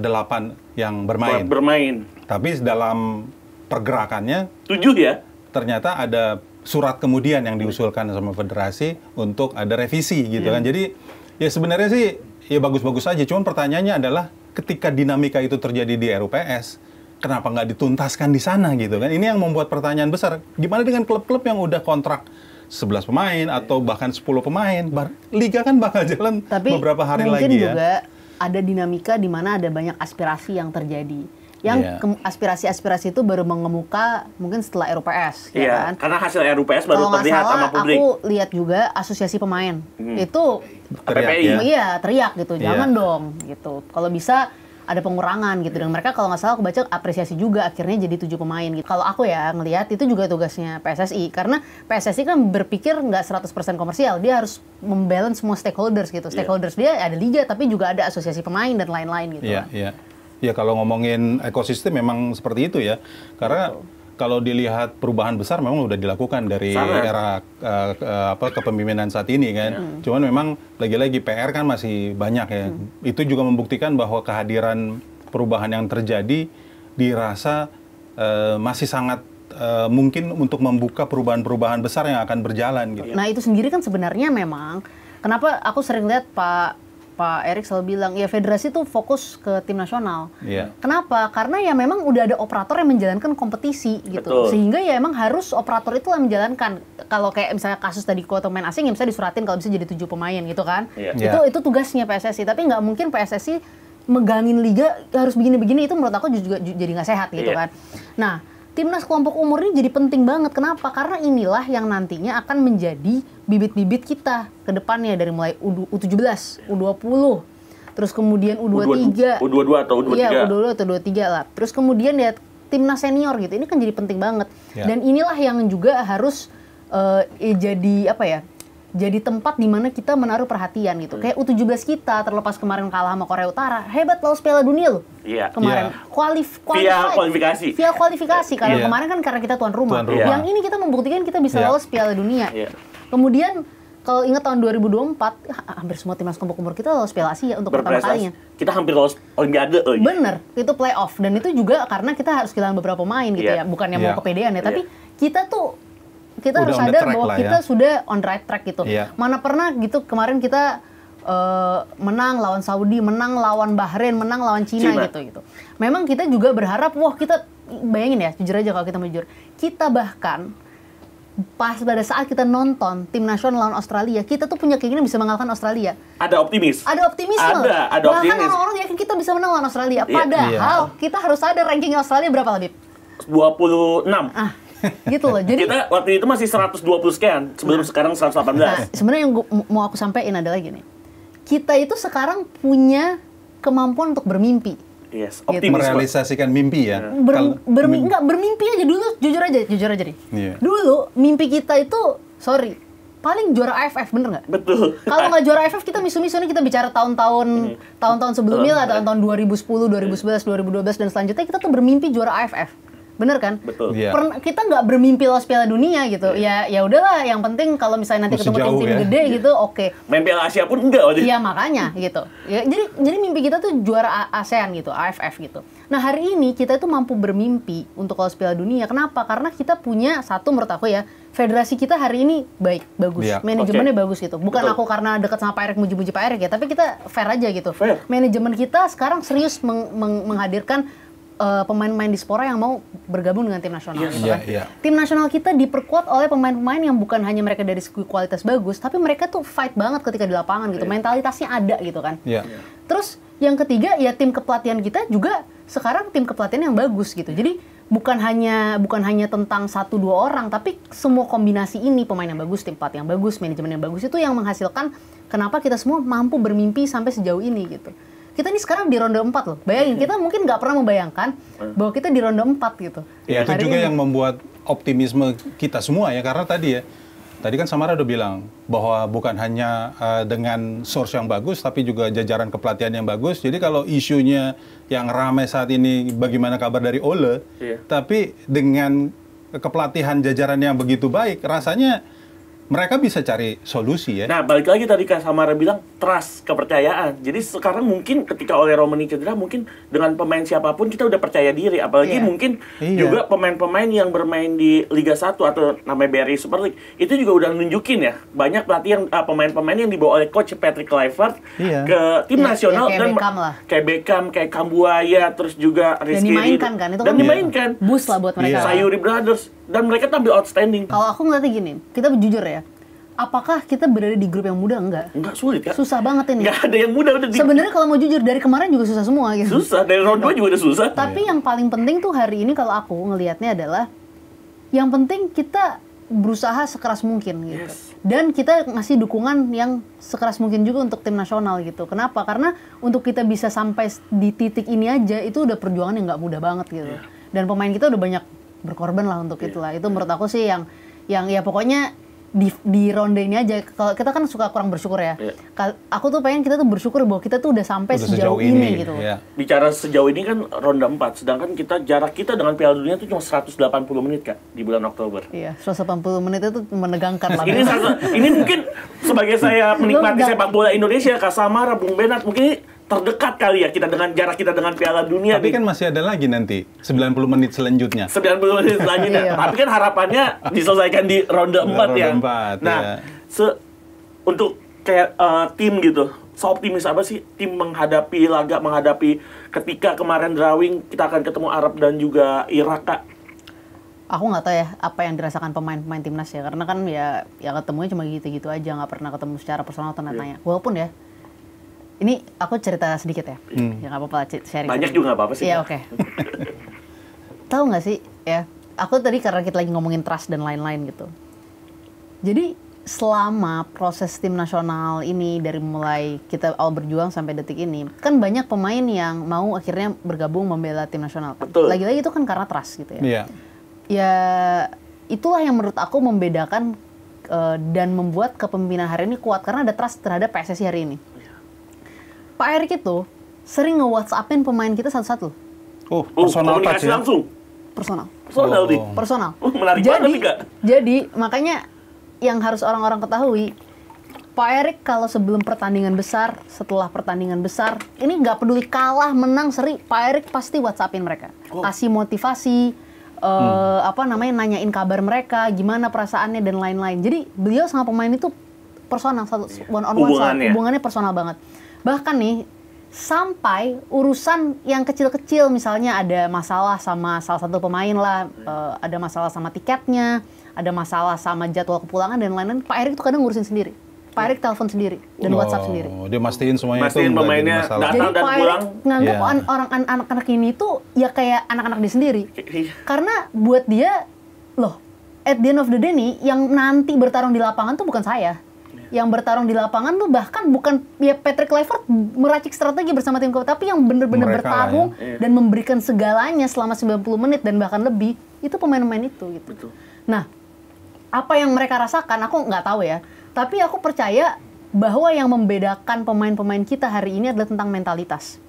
yang bermain. Tapi dalam pergerakannya 7 ya. Ternyata ada surat kemudian yang diusulkan sama federasi untuk ada revisi gitu kan. Jadi ya sebenarnya sih ya bagus-bagus aja. Cuman pertanyaannya adalah ketika dinamika itu terjadi di RUPS, kenapa nggak dituntaskan di sana gitu kan? Ini yang membuat pertanyaan besar. Gimana dengan klub-klub yang udah kontrak 11 pemain atau bahkan 10 pemain? Liga kan bakal jalan beberapa hari lagi ya. Mungkin juga ada dinamika di mana ada banyak aspirasi yang terjadi. Yang aspirasi-aspirasi itu baru mengemuka mungkin setelah RUPS, ya kan? Karena hasil RUPS baru terlihat sama publik. Aku lihat juga asosiasi pemain itu teriak gitu, jangan dong gitu. Kalau bisa ada pengurangan gitu, dan mereka kalau nggak salah aku baca apresiasi juga akhirnya jadi 7 pemain gitu. Kalau aku ya ngelihat itu juga tugasnya PSSI, karena PSSI kan berpikir nggak 100% komersial, dia harus membalance semua stakeholders gitu. Stakeholders dia ada liga tapi juga ada asosiasi pemain dan lain-lain gitu. Ya kalau ngomongin ekosistem memang seperti itu ya, karena kalau dilihat perubahan besar memang udah dilakukan dari era kepemimpinan saat ini kan. Cuman memang lagi-lagi PR kan masih banyak ya. Itu juga membuktikan bahwa kehadiran perubahan yang terjadi dirasa masih sangat mungkin untuk membuka perubahan-perubahan besar yang akan berjalan gitu. Nah itu sendiri kan sebenarnya memang kenapa aku sering lihat Pak Erik selalu bilang, ya federasi tuh fokus ke tim nasional. Kenapa? Karena ya memang udah ada operator yang menjalankan kompetisi gitu. Sehingga ya emang harus operator itu yang menjalankan. Kalau kayak misalnya kasus tadi kuota pemain asing, ya misalnya disuratin kalau bisa jadi 7 pemain gitu kan. Itu tugasnya PSSI. Tapi nggak mungkin PSSI megangin liga harus begini-begini, itu menurut aku juga jadi nggak sehat gitu kan. Nah, timnas kelompok umur ini jadi penting banget. Kenapa? Karena inilah yang nantinya akan menjadi bibit-bibit kita ke depannya dari mulai U17, U20, terus kemudian U23, U22 atau U23. Iya, U22 atau U23 lah. Terus kemudian ya timnas senior gitu. Ini kan jadi penting banget. Dan inilah yang juga harus jadi apa ya? Jadi tempat di mana kita menaruh perhatian gitu. Kayak U17 kita terlepas kemarin kalah sama Korea Utara, hebat lolos Piala Dunia loh. Kemarin via kualifikasi. Via kualifikasi. Kalau kemarin kan karena kita tuan rumah. Yang ini kita membuktikan kita bisa lolos Piala Dunia. Kemudian Kalau ingat tahun 2024, hampir semua timnas kelompok umur kita lolos Piala Asia untuk pertama kalinya. Kita hampir lolos Olimpiade. Bener, itu playoff. Dan itu juga karena kita harus kehilangan beberapa pemain gitu ya. Bukannya mau kepedean ya, tapi kita harus sadar bahwa kita sudah on the right track gitu. Mana pernah gitu kemarin kita menang lawan Saudi, menang lawan Bahrain, menang lawan Cina gitu. Memang kita juga berharap, wah kita bayangin ya, jujur aja kalau kita mau jujur, kita bahkan pas pada saat kita nonton tim nasional lawan Australia, kita tuh punya keinginan bisa mengalahkan Australia. Ada optimisme. Ada bahkan orang-orang yakin kita bisa menang lawan Australia. Padahal kita harus ada ranking Australia berapa, Labib? 26. Gitu loh. Jadi kita waktu itu masih 120 sekian, sebelum sekarang 118. Nah, sebenarnya yang mau aku sampaikan adalah gini. Kita itu sekarang punya kemampuan untuk bermimpi. Yes, optimisme. Merealisasikan mimpi ya. Enggak, bermimpi aja dulu, jujur aja nih. Dulu mimpi kita itu, paling juara AFF, bener nggak? Betul. Kalau nggak juara AFF, kita misu-misu nih, kita bicara tahun-tahun sebelumnya lah, tahun-tahun 2010, 2011, 2012 dan selanjutnya kita tuh bermimpi juara AFF. Bener kan? Betul. Kita nggak bermimpi lolos Piala Dunia gitu. Ya udahlah, yang penting kalau misalnya nanti ketemu tim gede gitu, oke. Main Piala Asia pun enggak. Iya makanya gitu. Ya, jadi mimpi kita tuh juara ASEAN gitu, AFF gitu. Nah hari ini kita tuh mampu bermimpi untuk lolos Piala Dunia. Kenapa? Karena kita punya satu, menurut aku ya, federasi kita hari ini bagus, manajemennya bagus gitu. Bukan aku karena dekat sama Pak Erick muji-muji Pak Erick ya, tapi kita fair aja gitu. Manajemen kita sekarang serius menghadirkan pemain-pemain diaspora yang mau bergabung dengan tim nasional gitu kan. Tim nasional kita diperkuat oleh pemain-pemain yang bukan hanya mereka dari segi kualitas bagus, tapi mereka tuh fight banget ketika di lapangan gitu. Mentalitasnya ada gitu kan. Terus yang ketiga ya tim kepelatihan kita juga sekarang tim kepelatihan yang bagus gitu. Jadi bukan hanya tentang 1-2 orang, tapi semua kombinasi ini, pemain yang bagus, tim pelatih yang bagus, manajemen yang bagus, itu yang menghasilkan kenapa kita semua mampu bermimpi sampai sejauh ini gitu. Kita ini sekarang di ronde 4 loh. Bayangin, kita mungkin nggak pernah membayangkan bahwa kita di ronde 4 gitu. Ya, itu juga yang membuat optimisme kita semua ya, karena tadi kan Samara udah bilang bahwa bukan hanya dengan source yang bagus, tapi juga jajaran kepelatihan yang bagus. Jadi kalau isunya yang ramai saat ini, bagaimana kabar dari Ole, tapi dengan kepelatihan jajaran yang begitu baik, rasanya mereka bisa cari solusi ya. Nah, balik lagi tadi Kak Samara bilang, trust, kepercayaan. Jadi sekarang mungkin ketika Ole Romani cedera, mungkin dengan pemain siapapun kita udah percaya diri. Apalagi mungkin juga pemain-pemain yang bermain di Liga 1 atau namanya BRI Super League, itu juga udah nunjukin ya. Banyak pelatih yang pemain-pemain yang dibawa oleh coach Patrick Kluivert ke tim nasional. Kayak Beckham, kayak Kambuaya, terus juga Rizky Ridho. Dan dimainkan kan? Itu dan dimainkan. Boost lah buat mereka. Sayuri Brothers. Dan mereka tampil outstanding. Kalau aku ngeliatnya gini, kita jujur ya, apakah kita berada di grup yang mudah? Enggak. Enggak, sulit kan? Susah banget ini. Enggak ada yang mudah. Sebenarnya kalau mau jujur, dari kemarin juga susah semua gitu. Susah, dari round 2 juga udah susah. Tapi yang paling penting tuh hari ini kalau aku ngelihatnya adalah, yang penting kita berusaha sekeras mungkin gitu. Dan kita ngasih dukungan yang sekeras mungkin juga untuk tim nasional gitu. Kenapa? Karena untuk kita bisa sampai di titik ini aja, itu udah perjuangan yang nggak mudah banget gitu. Dan pemain kita udah banyak berkorban lah untuk itulah. Itu menurut aku sih yang ya pokoknya di ronde ini aja. Kalau kita kan suka kurang bersyukur ya. Aku tuh pengen kita tuh bersyukur bahwa kita tuh udah sampai sejauh ini gitu. Bicara sejauh ini kan ronde 4, sedangkan jarak kita dengan Piala Dunia itu cuma 180 menit Kak di bulan Oktober. Iya, 180 menit itu menegangkan lah. Ini mungkin sebagai saya menikmati sepak bola Indonesia, Kak Samara, Bung Benat, mungkin terdekat kali ya kita dengan jarak kita dengan Piala Dunia. Tapi kan masih ada lagi nanti 90 menit selanjutnya. 90 menit selanjutnya. Tapi kan harapannya diselesaikan di ronde 4 ya. Nah, untuk kayak tim gitu, seoptimis apa sih tim menghadapi ketika kemarin drawing kita akan ketemu Arab dan juga Irak, Kak? Aku nggak tahu ya apa yang dirasakan pemain-pemain timnas ya, karena kan ya ketemunya cuma gitu-gitu aja, nggak pernah ketemu secara personal tanya-tanya. Walaupun ya, ini aku cerita sedikit ya, ya nggak apa-apa sharing. Banyak juga nggak apa-apa sih. Iya, oke. Tahu nggak sih ya, aku tadi karena kita lagi ngomongin trust dan lain-lain gitu. Jadi selama proses tim nasional ini dari mulai kita awal berjuang sampai detik ini, kan banyak pemain yang mau akhirnya bergabung membela tim nasional. Betul. Lagi-lagi itu kan karena trust gitu ya. Iya. Ya itulah yang menurut aku membedakan dan membuat kepemimpinan hari ini kuat, karena ada trust terhadap PSSI hari ini. Pak Erick itu sering nge-WhatsApp-in pemain kita satu-satu. Personal touch ya? langsung? Personal. Personal. Personal. Menarik banget nih, Kak. Jadi makanya yang harus orang-orang ketahui, Pak Erik kalau sebelum pertandingan besar, setelah pertandingan besar, ini nggak peduli kalah, menang, seri, Pak Erik pasti WhatsAppin mereka, kasih motivasi, nanyain kabar mereka, gimana perasaannya dan lain-lain. Jadi beliau sama pemain itu personal, one on one, hubungannya personal banget. Bahkan nih sampai urusan yang kecil-kecil, misalnya ada masalah sama salah satu pemain lah, ada masalah sama tiketnya, ada masalah sama jadwal kepulangan dan lain-lain, Pak Erik tuh kadang ngurusin sendiri. Pak Erik telepon sendiri dan WhatsApp sendiri. Dia mastiin semuanya, mastiin pemainnya datang jadi dan Pak pulang. Erik nganggap anak-anak ini tuh ya kayak anak-anak dia sendiri. Karena buat dia, loh, at the end of the day nih, yang nanti bertarung di lapangan tuh bukan saya. Yang bertarung di lapangan tuh bahkan bukan ya Patrick Kluivert meracik strategi bersama tim tapi yang benar-benar bertarung dan memberikan segalanya selama 90 menit dan bahkan lebih, itu pemain-pemain itu gitu. Betul. Nah, apa yang mereka rasakan aku nggak tahu ya. Tapi aku percaya bahwa yang membedakan pemain-pemain kita hari ini adalah tentang mentalitas.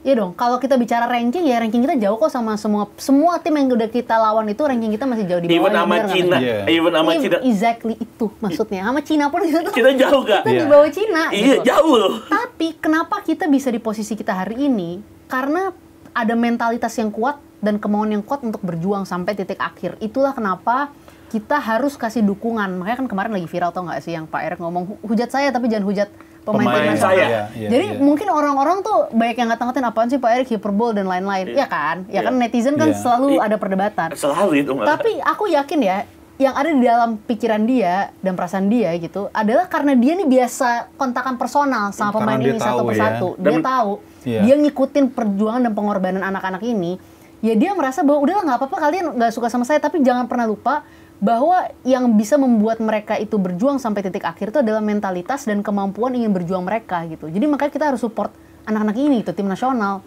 Iya dong, kalau kita bicara ranking, ya ranking kita jauh kok sama semua tim yang udah kita lawan itu, ranking kita masih jauh di bawah. Even sama Cina, even sama Cina. Exactly itu maksudnya. Sama Cina pun kita jauh Kak. Kita di bawah Cina. Iya, gitu. Jauh loh. Tapi kenapa kita bisa di posisi kita hari ini? Karena ada mentalitas yang kuat dan kemauan yang kuat untuk berjuang sampai titik akhir. Itulah kenapa kita harus kasih dukungan. Makanya kan kemarin lagi viral, tau nggak sih, yang Pak Erik ngomong, hujat saya tapi jangan hujat pemain saya. Jadi mungkin orang-orang tuh banyak yang ngata-ngatain apaan sih Pak Erik hyperbole dan lain-lain. Ya kan? Ya kan netizen kan selalu ada perdebatan. Selalu itu. Tapi aku yakin ya, yang ada di dalam pikiran dia dan perasaan dia gitu adalah karena dia nih biasa kontakan personal sama pemain ini satu persatu. Dia tahu. Dia ngikutin perjuangan dan pengorbanan anak-anak ini. Ya dia merasa bahwa udahlah nggak apa-apa kalian nggak suka sama saya, tapi jangan pernah lupa bahwa yang bisa membuat mereka itu berjuang sampai titik akhir itu adalah mentalitas dan kemampuan ingin berjuang mereka gitu. Jadi makanya kita harus support anak-anak ini itu tim nasional.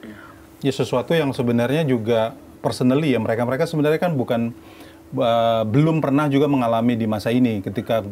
Ya sesuatu yang sebenarnya juga personally ya, mereka sebenarnya kan bukan belum pernah juga mengalami di masa ini. Ketika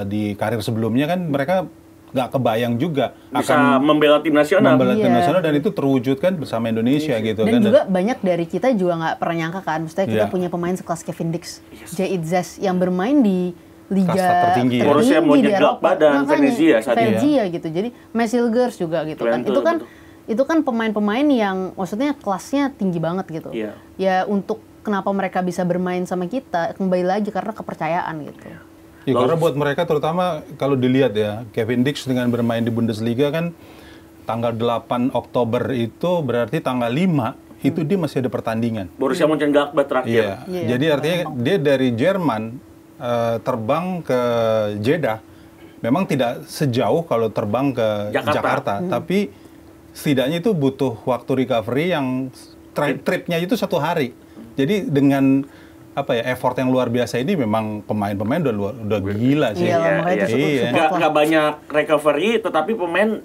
di karir sebelumnya kan mereka nggak kebayang juga bisa akan membela tim nasional. Tim nasional dan itu terwujudkan bersama Indonesia gitu dan kan. Dan juga banyak dari kita juga nggak pernah nyangka kan, maksudnya kita punya pemain sekelas Kevin Dix, Jay Itzes yang bermain di liga tertinggi di Eropa, dan Venezia gitu. Jadi Mesilgers juga gitu kan. Itu kan pemain-pemain yang maksudnya kelasnya tinggi banget gitu. Ya untuk kenapa mereka bisa bermain sama kita kembali lagi karena kepercayaan gitu. Ya, karena buat mereka terutama kalau dilihat ya, Kevin Dix dengan bermain di Bundesliga kan tanggal 8 Oktober itu berarti tanggal 5 itu dia masih ada pertandingan. Borussia Mönchengladbach terakhir. Jadi artinya dia dari Jerman terbang ke Jeddah. Memang tidak sejauh kalau terbang ke Jakarta. Tapi setidaknya itu butuh waktu recovery yang tripnya itu 1 hari. Jadi dengan effort yang luar biasa ini memang pemain-pemain udah gila sih. Nggak banyak recovery, tetapi pemain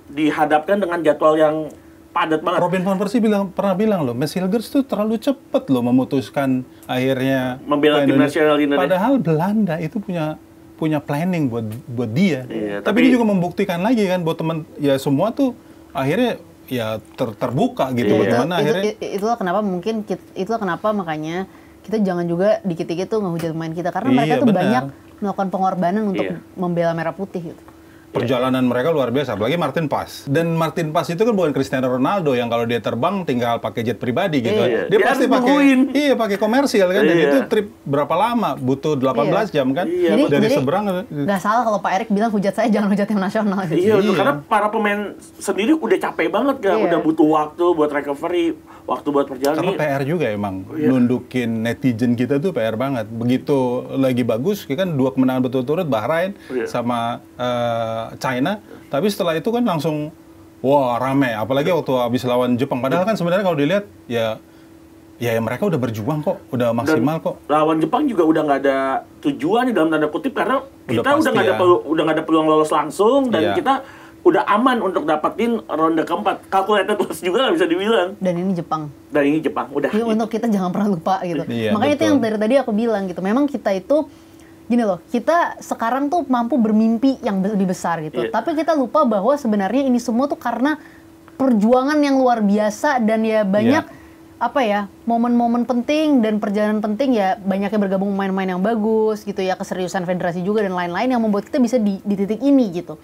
dihadapkan dengan jadwal yang padat banget. Robin van Persie pernah bilang loh, Mesilgers tuh terlalu cepet loh memutuskan akhirnya membela tim nasional Indonesia. Padahal Belanda itu punya planning buat dia. Tapi dia juga membuktikan lagi kan buat teman ya semua tuh akhirnya ya terbuka gitu. Bagaimana akhirnya? Itulah kenapa makanya kita jangan juga dikit-dikit tuh ngehujat pemain kita karena mereka tuh banyak melakukan pengorbanan untuk membela merah putih gitu. Perjalanan mereka luar biasa, apalagi Martin Paes. Dan Martin Paes itu kan bukan Cristiano Ronaldo yang kalau dia terbang tinggal pakai jet pribadi gitu. Dia pasti pakai komersial kan. Dan itu trip berapa lama? Butuh 18 jam kan? Dari seberang. Nggak salah kalau Pak Erik bilang hujat saya jangan hujat tim nasional. Karena para pemain sendiri udah capek banget kan, udah butuh waktu buat recovery, waktu buat perjalanan. Karena PR juga emang nundukin netizen kita tuh PR banget. Begitu lagi bagus, kan 2 kemenangan berturut-turut Bahrain sama China, tapi setelah itu kan langsung rame, apalagi waktu habis lawan Jepang. Padahal kan sebenarnya kalau dilihat ya mereka udah berjuang kok, udah maksimal kok. Lawan Jepang juga udah nggak ada tujuan dalam tanda kutip karena kita udah nggak ada peluang lolos langsung dan kita udah aman untuk dapetin ronde keempat. Calculated loss juga nggak bisa dibilang. Dan ini Jepang. Udah. Jadi untuk kita jangan pernah lupa gitu. Makanya itu yang dari tadi aku bilang gitu. Memang kita itu gini loh, kita sekarang tuh mampu bermimpi yang lebih besar gitu. Tapi kita lupa bahwa sebenarnya ini semua tuh karena perjuangan yang luar biasa dan ya banyak apa ya, momen-momen penting dan perjalanan penting ya, banyaknya bergabung pemain-pemain yang bagus gitu ya, keseriusan federasi juga dan lain-lain yang membuat kita bisa di titik ini gitu.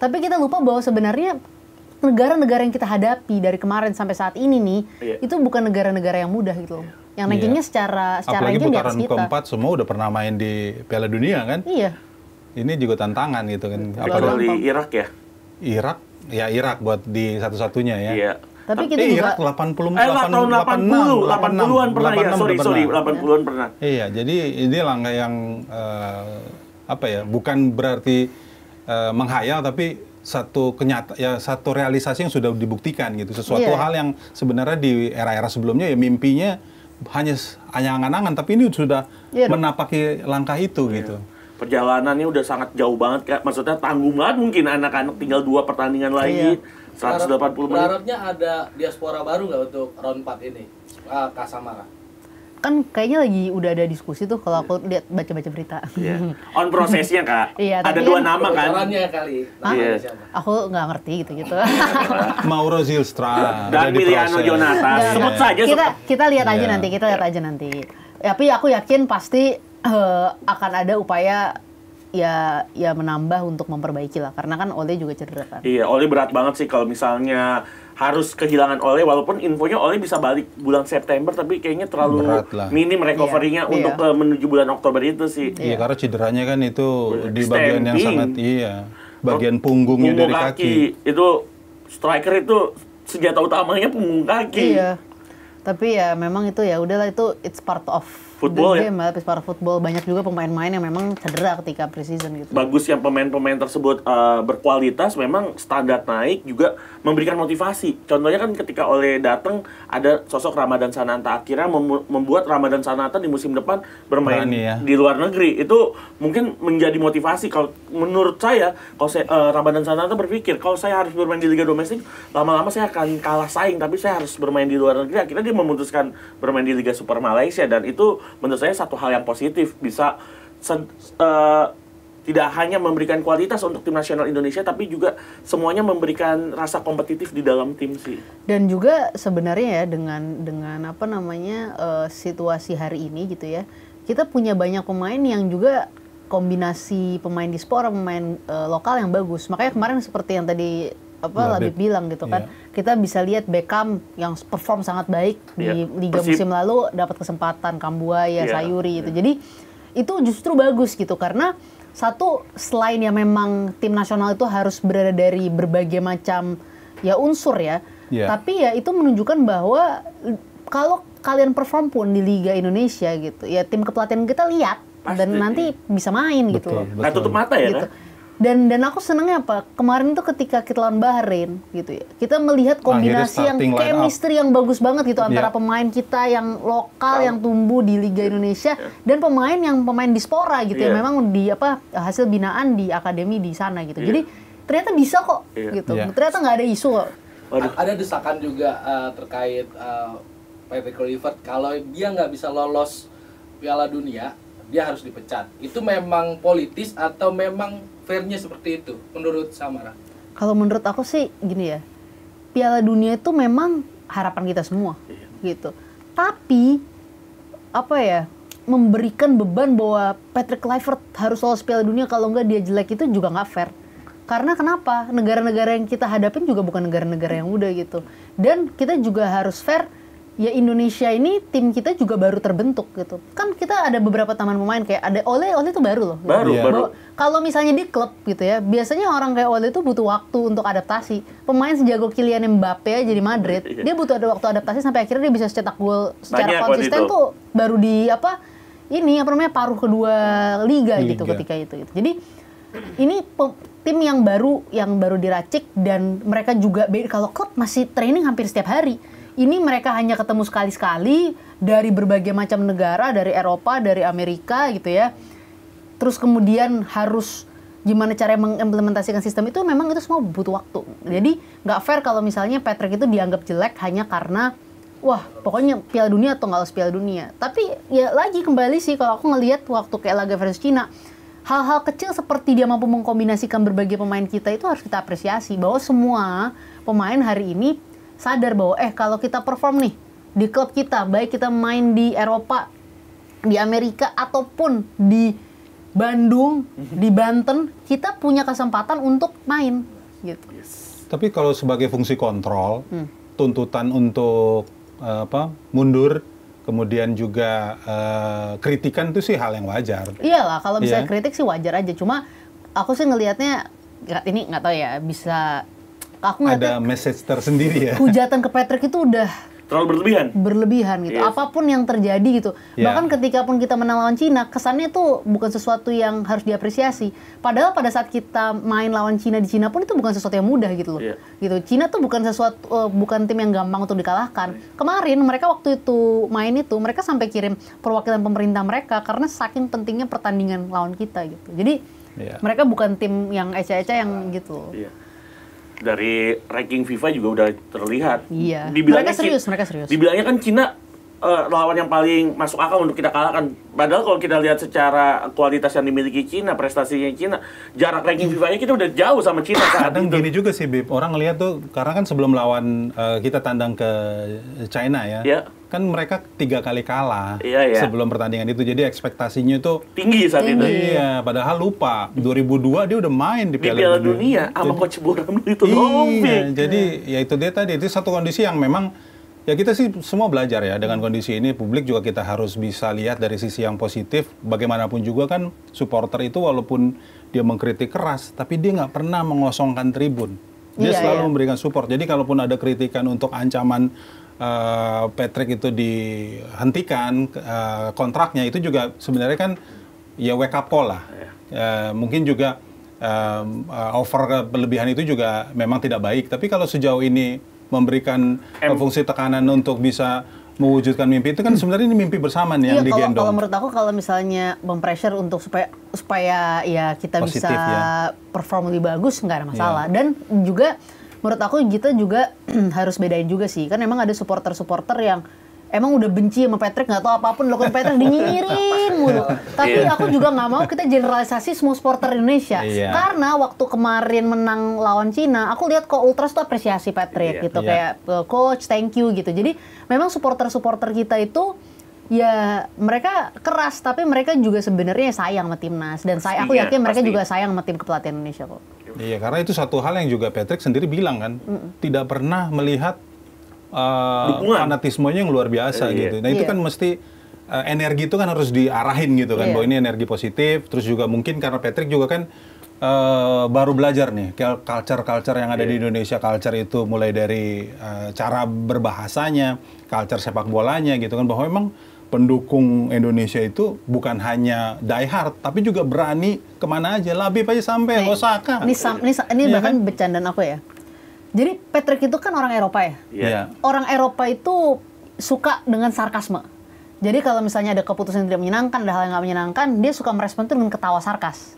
Tapi kita lupa bahwa sebenarnya negara-negara yang kita hadapi dari kemarin sampai saat ini nih, itu bukan negara-negara yang mudah gitu loh. Yang rankingnya secara ranking di atas kita. Apalagi putaran keempat semua udah pernah main di Piala Dunia kan? Iya. Ini juga tantangan gitu kan. Apalagi Irak ya? Irak buat di satu-satunya ya. Iya. Tapi kita juga Irak 80-an pernah ya. Sorry, 80-an pernah. Iya, jadi ini langkah yang bukan berarti menghayal, tapi satu realisasi yang sudah dibuktikan gitu. Sesuatu hal yang sebenarnya di era-era sebelumnya ya mimpinya hanya angan-angan, tapi ini sudah menapaki langkah itu gitu. Perjalanannya udah sangat jauh banget, Kak. Maksudnya tanggung banget mungkin anak-anak tinggal 2 pertandingan lagi. 180 menit. Berharapnya ada diaspora baru nggak untuk round 4 ini, Kak Samara? Kan kayaknya lagi udah ada diskusi tuh kalau aku lihat baca-baca berita. On prosesnya, Kak. Ada 2 nama kan? Orangnya kali. Siapa? Aku nggak ngerti gitu. Mauro Zylstra dan Miliano Jonathan. Sebut saja. Kita lihat aja nanti. Tapi aku yakin pasti akan ada upaya ya menambah untuk memperbaiki lah, karena kan Ole juga cedera kan. Iya, Ole berat banget sih kalau misalnya harus kehilangan Ole, walaupun infonya Ole bisa balik bulan September, tapi kayaknya terlalu minim recovery-nya untuk menuju bulan Oktober itu sih. Iya, karena cederanya kan itu di bagian yang sangat bagian punggungnya dari kaki. Itu striker itu senjata utamanya punggung kaki. Iya. Tapi ya memang itu ya udahlah, itu it's part of football the game ya, it's part of football. Banyak juga pemain-pemain yang memang cedera ketika preseason gitu. Bagus yang pemain-pemain tersebut berkualitas, memang standar naik juga memberikan motivasi. Contohnya kan ketika Ole datang ada sosok Ramadan Sananta, akhirnya membuat Ramadan Sananta di musim depan bermain di luar negeri. Itu mungkin menjadi motivasi. Kalau menurut saya, kalau Ramadan Sananta berpikir kalau saya harus bermain di liga domestik, lama-lama saya akan kalah saing, tapi saya harus bermain di luar negeri. Akhirnya dia memutuskan bermain di Liga Super Malaysia, dan itu menurut saya satu hal yang positif, bisa tidak hanya memberikan kualitas untuk tim nasional Indonesia, tapi juga semuanya memberikan rasa kompetitif di dalam tim sih. Dan juga sebenarnya ya dengan situasi hari ini gitu ya, kita punya banyak pemain yang juga kombinasi pemain diaspora, pemain lokal yang bagus. Makanya kemarin seperti yang tadi Labib bilang gitu kan, kita bisa lihat Beckham yang perform sangat baik di Liga musim lalu, dapat kesempatan, Kambuaya, Sayuri gitu. Jadi itu justru bagus gitu, karena satu, selain ya memang tim nasional itu harus berada dari berbagai macam unsur ya, tapi ya itu menunjukkan bahwa kalau kalian perform pun di Liga Indonesia gitu ya, tim kepelatihan kita lihat dan nanti bisa main gitu. Nggak tutup mata ya gitu. Dan aku senangnya apa? Kemarin tuh ketika kita lawan Bahrain gitu ya, kita melihat kombinasi yang chemistry yang bagus banget gitu antara pemain kita yang lokal yang tumbuh di Liga Indonesia dan pemain diaspora gitu ya, memang di hasil binaan di akademi di sana gitu. Jadi ternyata bisa kok gitu. Ternyata nggak ada isu kok. Ada desakan juga terkait Patrick Kluivert, kalau dia nggak bisa lolos Piala Dunia, dia harus dipecat. Itu memang politis atau memang fairnya seperti itu menurut Samara? Kalau menurut aku sih gini ya, Piala Dunia itu memang harapan kita semua gitu. Tapi memberikan beban bahwa Patrick Kluivert harus lolos Piala Dunia, kalau enggak dia jelek, itu juga nggak fair. Karena kenapa? Negara-negara yang kita hadapin juga bukan negara-negara yang mudah gitu. Dan kita juga harus fair. Ya Indonesia ini tim kita juga baru terbentuk gitu. Kan kita ada beberapa taman pemain kayak ada Ole itu baru loh. Baru. Kalau misalnya di klub gitu ya, biasanya orang kayak Ole itu butuh waktu untuk adaptasi. Pemain sejago Kylian Mbappe aja di Madrid, dia butuh ada waktu adaptasi sampai akhirnya dia bisa cetak gol secara konsisten tuh baru di paruh kedua liga gitu ketika itu. Jadi ini tim yang baru diracik, dan mereka juga kalau klub masih training hampir setiap hari. Ini mereka hanya ketemu sekali-sekali dari berbagai macam negara, dari Eropa, dari Amerika gitu ya. Terus kemudian harus gimana cara mengimplementasikan sistem itu, memang itu semua butuh waktu. Jadi nggak fair kalau misalnya Patrick itu dianggap jelek hanya karena pokoknya Piala Dunia atau nggak lolos Piala Dunia. Tapi ya lagi kembali sih, kalau aku ngelihat waktu kayak laga versus Cina, hal-hal kecil seperti dia mampu mengkombinasikan berbagai pemain kita itu harus kita apresiasi, bahwa semua pemain hari ini sadar bahwa kalau kita perform nih di klub kita, baik kita main di Eropa, di Amerika ataupun di Bandung, di Banten, kita punya kesempatan untuk main gitu. Tapi kalau sebagai fungsi kontrol, tuntutan untuk mundur, kemudian juga kritikan itu sih hal yang wajar. Iyalah, kalau misalnya kritik sih wajar aja. Cuma aku sih ngelihatnya ini nggak tahu ya, bisa aku ada message tersendiri ya. Hujatan ke Patrick itu udah terlalu berlebihan gitu. Apapun yang terjadi gitu. Bahkan ketika pun kita menang lawan Cina, kesannya itu bukan sesuatu yang harus diapresiasi. Padahal pada saat kita main lawan Cina di Cina pun itu bukan sesuatu yang mudah gitu loh. Gitu. Cina tuh bukan tim yang gampang untuk dikalahkan. Kemarin mereka waktu itu main itu, mereka sampai kirim perwakilan pemerintah mereka karena saking pentingnya pertandingan lawan kita gitu. Jadi mereka bukan tim yang ecah-ecah yang gitu. Dari ranking FIFA juga udah terlihat. Iya. Mereka serius. Dibilangnya kan Cina lawan yang paling masuk akal untuk kita kalahkan. Padahal kalau kita lihat secara kualitas yang dimiliki Cina, prestasinya Cina, jarak ranking FIFA-nya kita udah jauh sama Cina saat kadang itu. Gini juga sih, Bib. Orang ngelihat tuh, karena kan sebelum lawan kita tandang ke China ya, kan mereka 3 kali kalah sebelum pertandingan itu. Jadi ekspektasinya itu tinggi saat itu. Iya, padahal lupa. 2002 dia udah main di Piala Dunia sama Coach Boram itu. Iya, jadi ya itu dia tadi. Itu satu kondisi yang memang ya kita sih semua belajar ya dengan kondisi ini. Publik juga kita harus bisa lihat dari sisi yang positif. Bagaimanapun juga kan supporter itu walaupun dia mengkritik keras, tapi dia nggak pernah mengosongkan tribun. Dia selalu memberikan support. Jadi kalaupun ada kritikan untuk ancaman Patrick itu dihentikan kontraknya, itu juga sebenarnya kan ya wake up call lah. Mungkin juga over berlebihan itu juga memang tidak baik. Tapi kalau sejauh ini memberikan fungsi tekanan untuk bisa mewujudkan mimpi, itu kan sebenarnya ini mimpi bersama nih yang digendong. Kalau menurut aku, kalau misalnya mempressure untuk supaya ya kita positif, bisa perform lebih bagus, nggak ada masalah. Dan juga menurut aku kita juga harus bedain juga sih, kan emang ada supporter yang emang udah benci sama Patrick, nggak tahu apapun dilakukan Patrick, dinyinyirin mulu. Tapi aku juga nggak mau kita generalisasi semua supporter Indonesia. Karena waktu kemarin menang lawan Cina, aku lihat kok Ultras tuh apresiasi Patrick gitu, kayak coach, thank you gitu. Jadi memang supporter kita itu ya mereka keras, tapi mereka juga sebenarnya sayang sama timnas, dan aku yakin mereka juga sayang sama tim kepelatihan Indonesia kok. Iya, karena itu satu hal yang juga Patrick sendiri bilang kan, tidak pernah melihat fanatismenya yang luar biasa gitu. Nah itu kan mesti energi itu kan harus diarahin gitu kan, bahwa ini energi positif. Terus juga mungkin karena Patrick juga kan baru belajar nih culture yang ada di Indonesia. Culture itu mulai dari cara berbahasanya, culture sepak bolanya gitu kan, bahwa memang pendukung Indonesia itu bukan hanya die hard, tapi juga berani kemana aja. Labib aja sampai Osaka. Ini bahkan bercandaan aku ya. Jadi Patrick itu kan orang Eropa ya. Orang Eropa itu suka dengan sarkasme. Jadi kalau misalnya ada keputusan yang tidak menyenangkan, ada hal yang nggak menyenangkan, dia suka merespon itu dengan ketawa sarkas.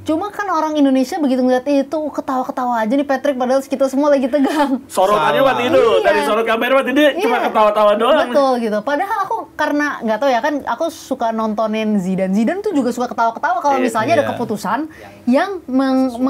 Cuma kan orang Indonesia begitu ngeliat itu ketawa-ketawa aja nih Patrick, padahal kita semua lagi tegang. Sorotannya waktu itu dari sorot kamera waktu itu cuma ketawa-tawa doang. Betul gitu. Padahal aku karena nggak tahu ya kan, aku suka nontonin Zidane tuh juga suka ketawa-ketawa kalau misalnya ada keputusan yang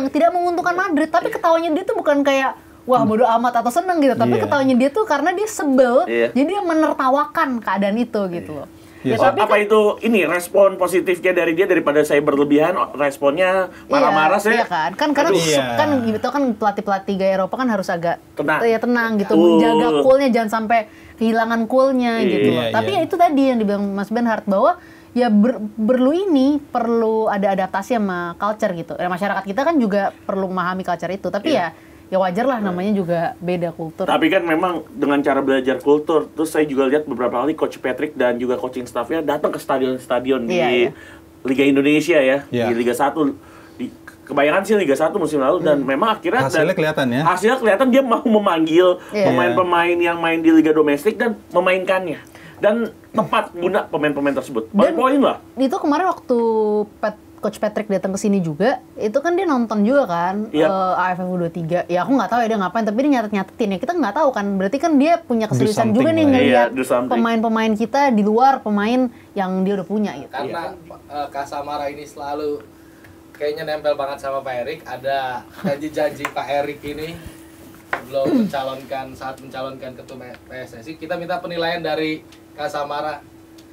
tidak menguntungkan Madrid, tapi ketawanya dia tuh bukan kayak wah bodo amat atau seneng gitu, tapi ketawanya dia tuh karena dia sebel, jadi dia menertawakan keadaan itu gitu loh. Tapi apa itu respon positifnya dari dia daripada saya berlebihan, responnya marah-marah saya. Iya kan, karena kan gitu kan pelatih gaya Eropa kan harus agak tenang gitu, menjaga coolnya, jangan sampai kehilangan coolnya gitu loh. Tapi ya itu tadi yang dibilang Mas Benhart, bahwa ya perlu ada adaptasi sama culture gitu. Masyarakat kita kan juga perlu memahami culture itu, tapi ya wajar lah, namanya juga beda kultur. Tapi kan memang dengan cara belajar kultur, terus saya juga lihat beberapa kali Coach Patrick dan juga coaching staffnya datang ke stadion-stadion di Liga Indonesia di Liga 1. Kebanyakan sih Liga 1 musim lalu, dan memang akhirnya hasilnya kelihatan ya. Hasilnya kelihatan, dia mau memanggil pemain-pemain yang main di Liga domestik dan memainkannya. Dan tepat guna pemain-pemain tersebut. Poin lah. Itu kemarin waktu Coach Patrick datang ke sini juga, itu kan dia nonton juga kan AFF U23. Ya aku nggak tahu ya dia ngapain, tapi dia nyatet-nyatetin ya. Kita nggak tahu kan, berarti kan dia punya keseriusan juga nih ngelihat pemain-pemain kita di luar pemain yang dia udah punya gitu. Karena Kak Samara ini selalu kayaknya nempel banget sama Pak Erik. Ada janji-janji Pak Erik ini sebelum saat mencalonkan ketua PSSI, kita minta penilaian dari Kak Samara.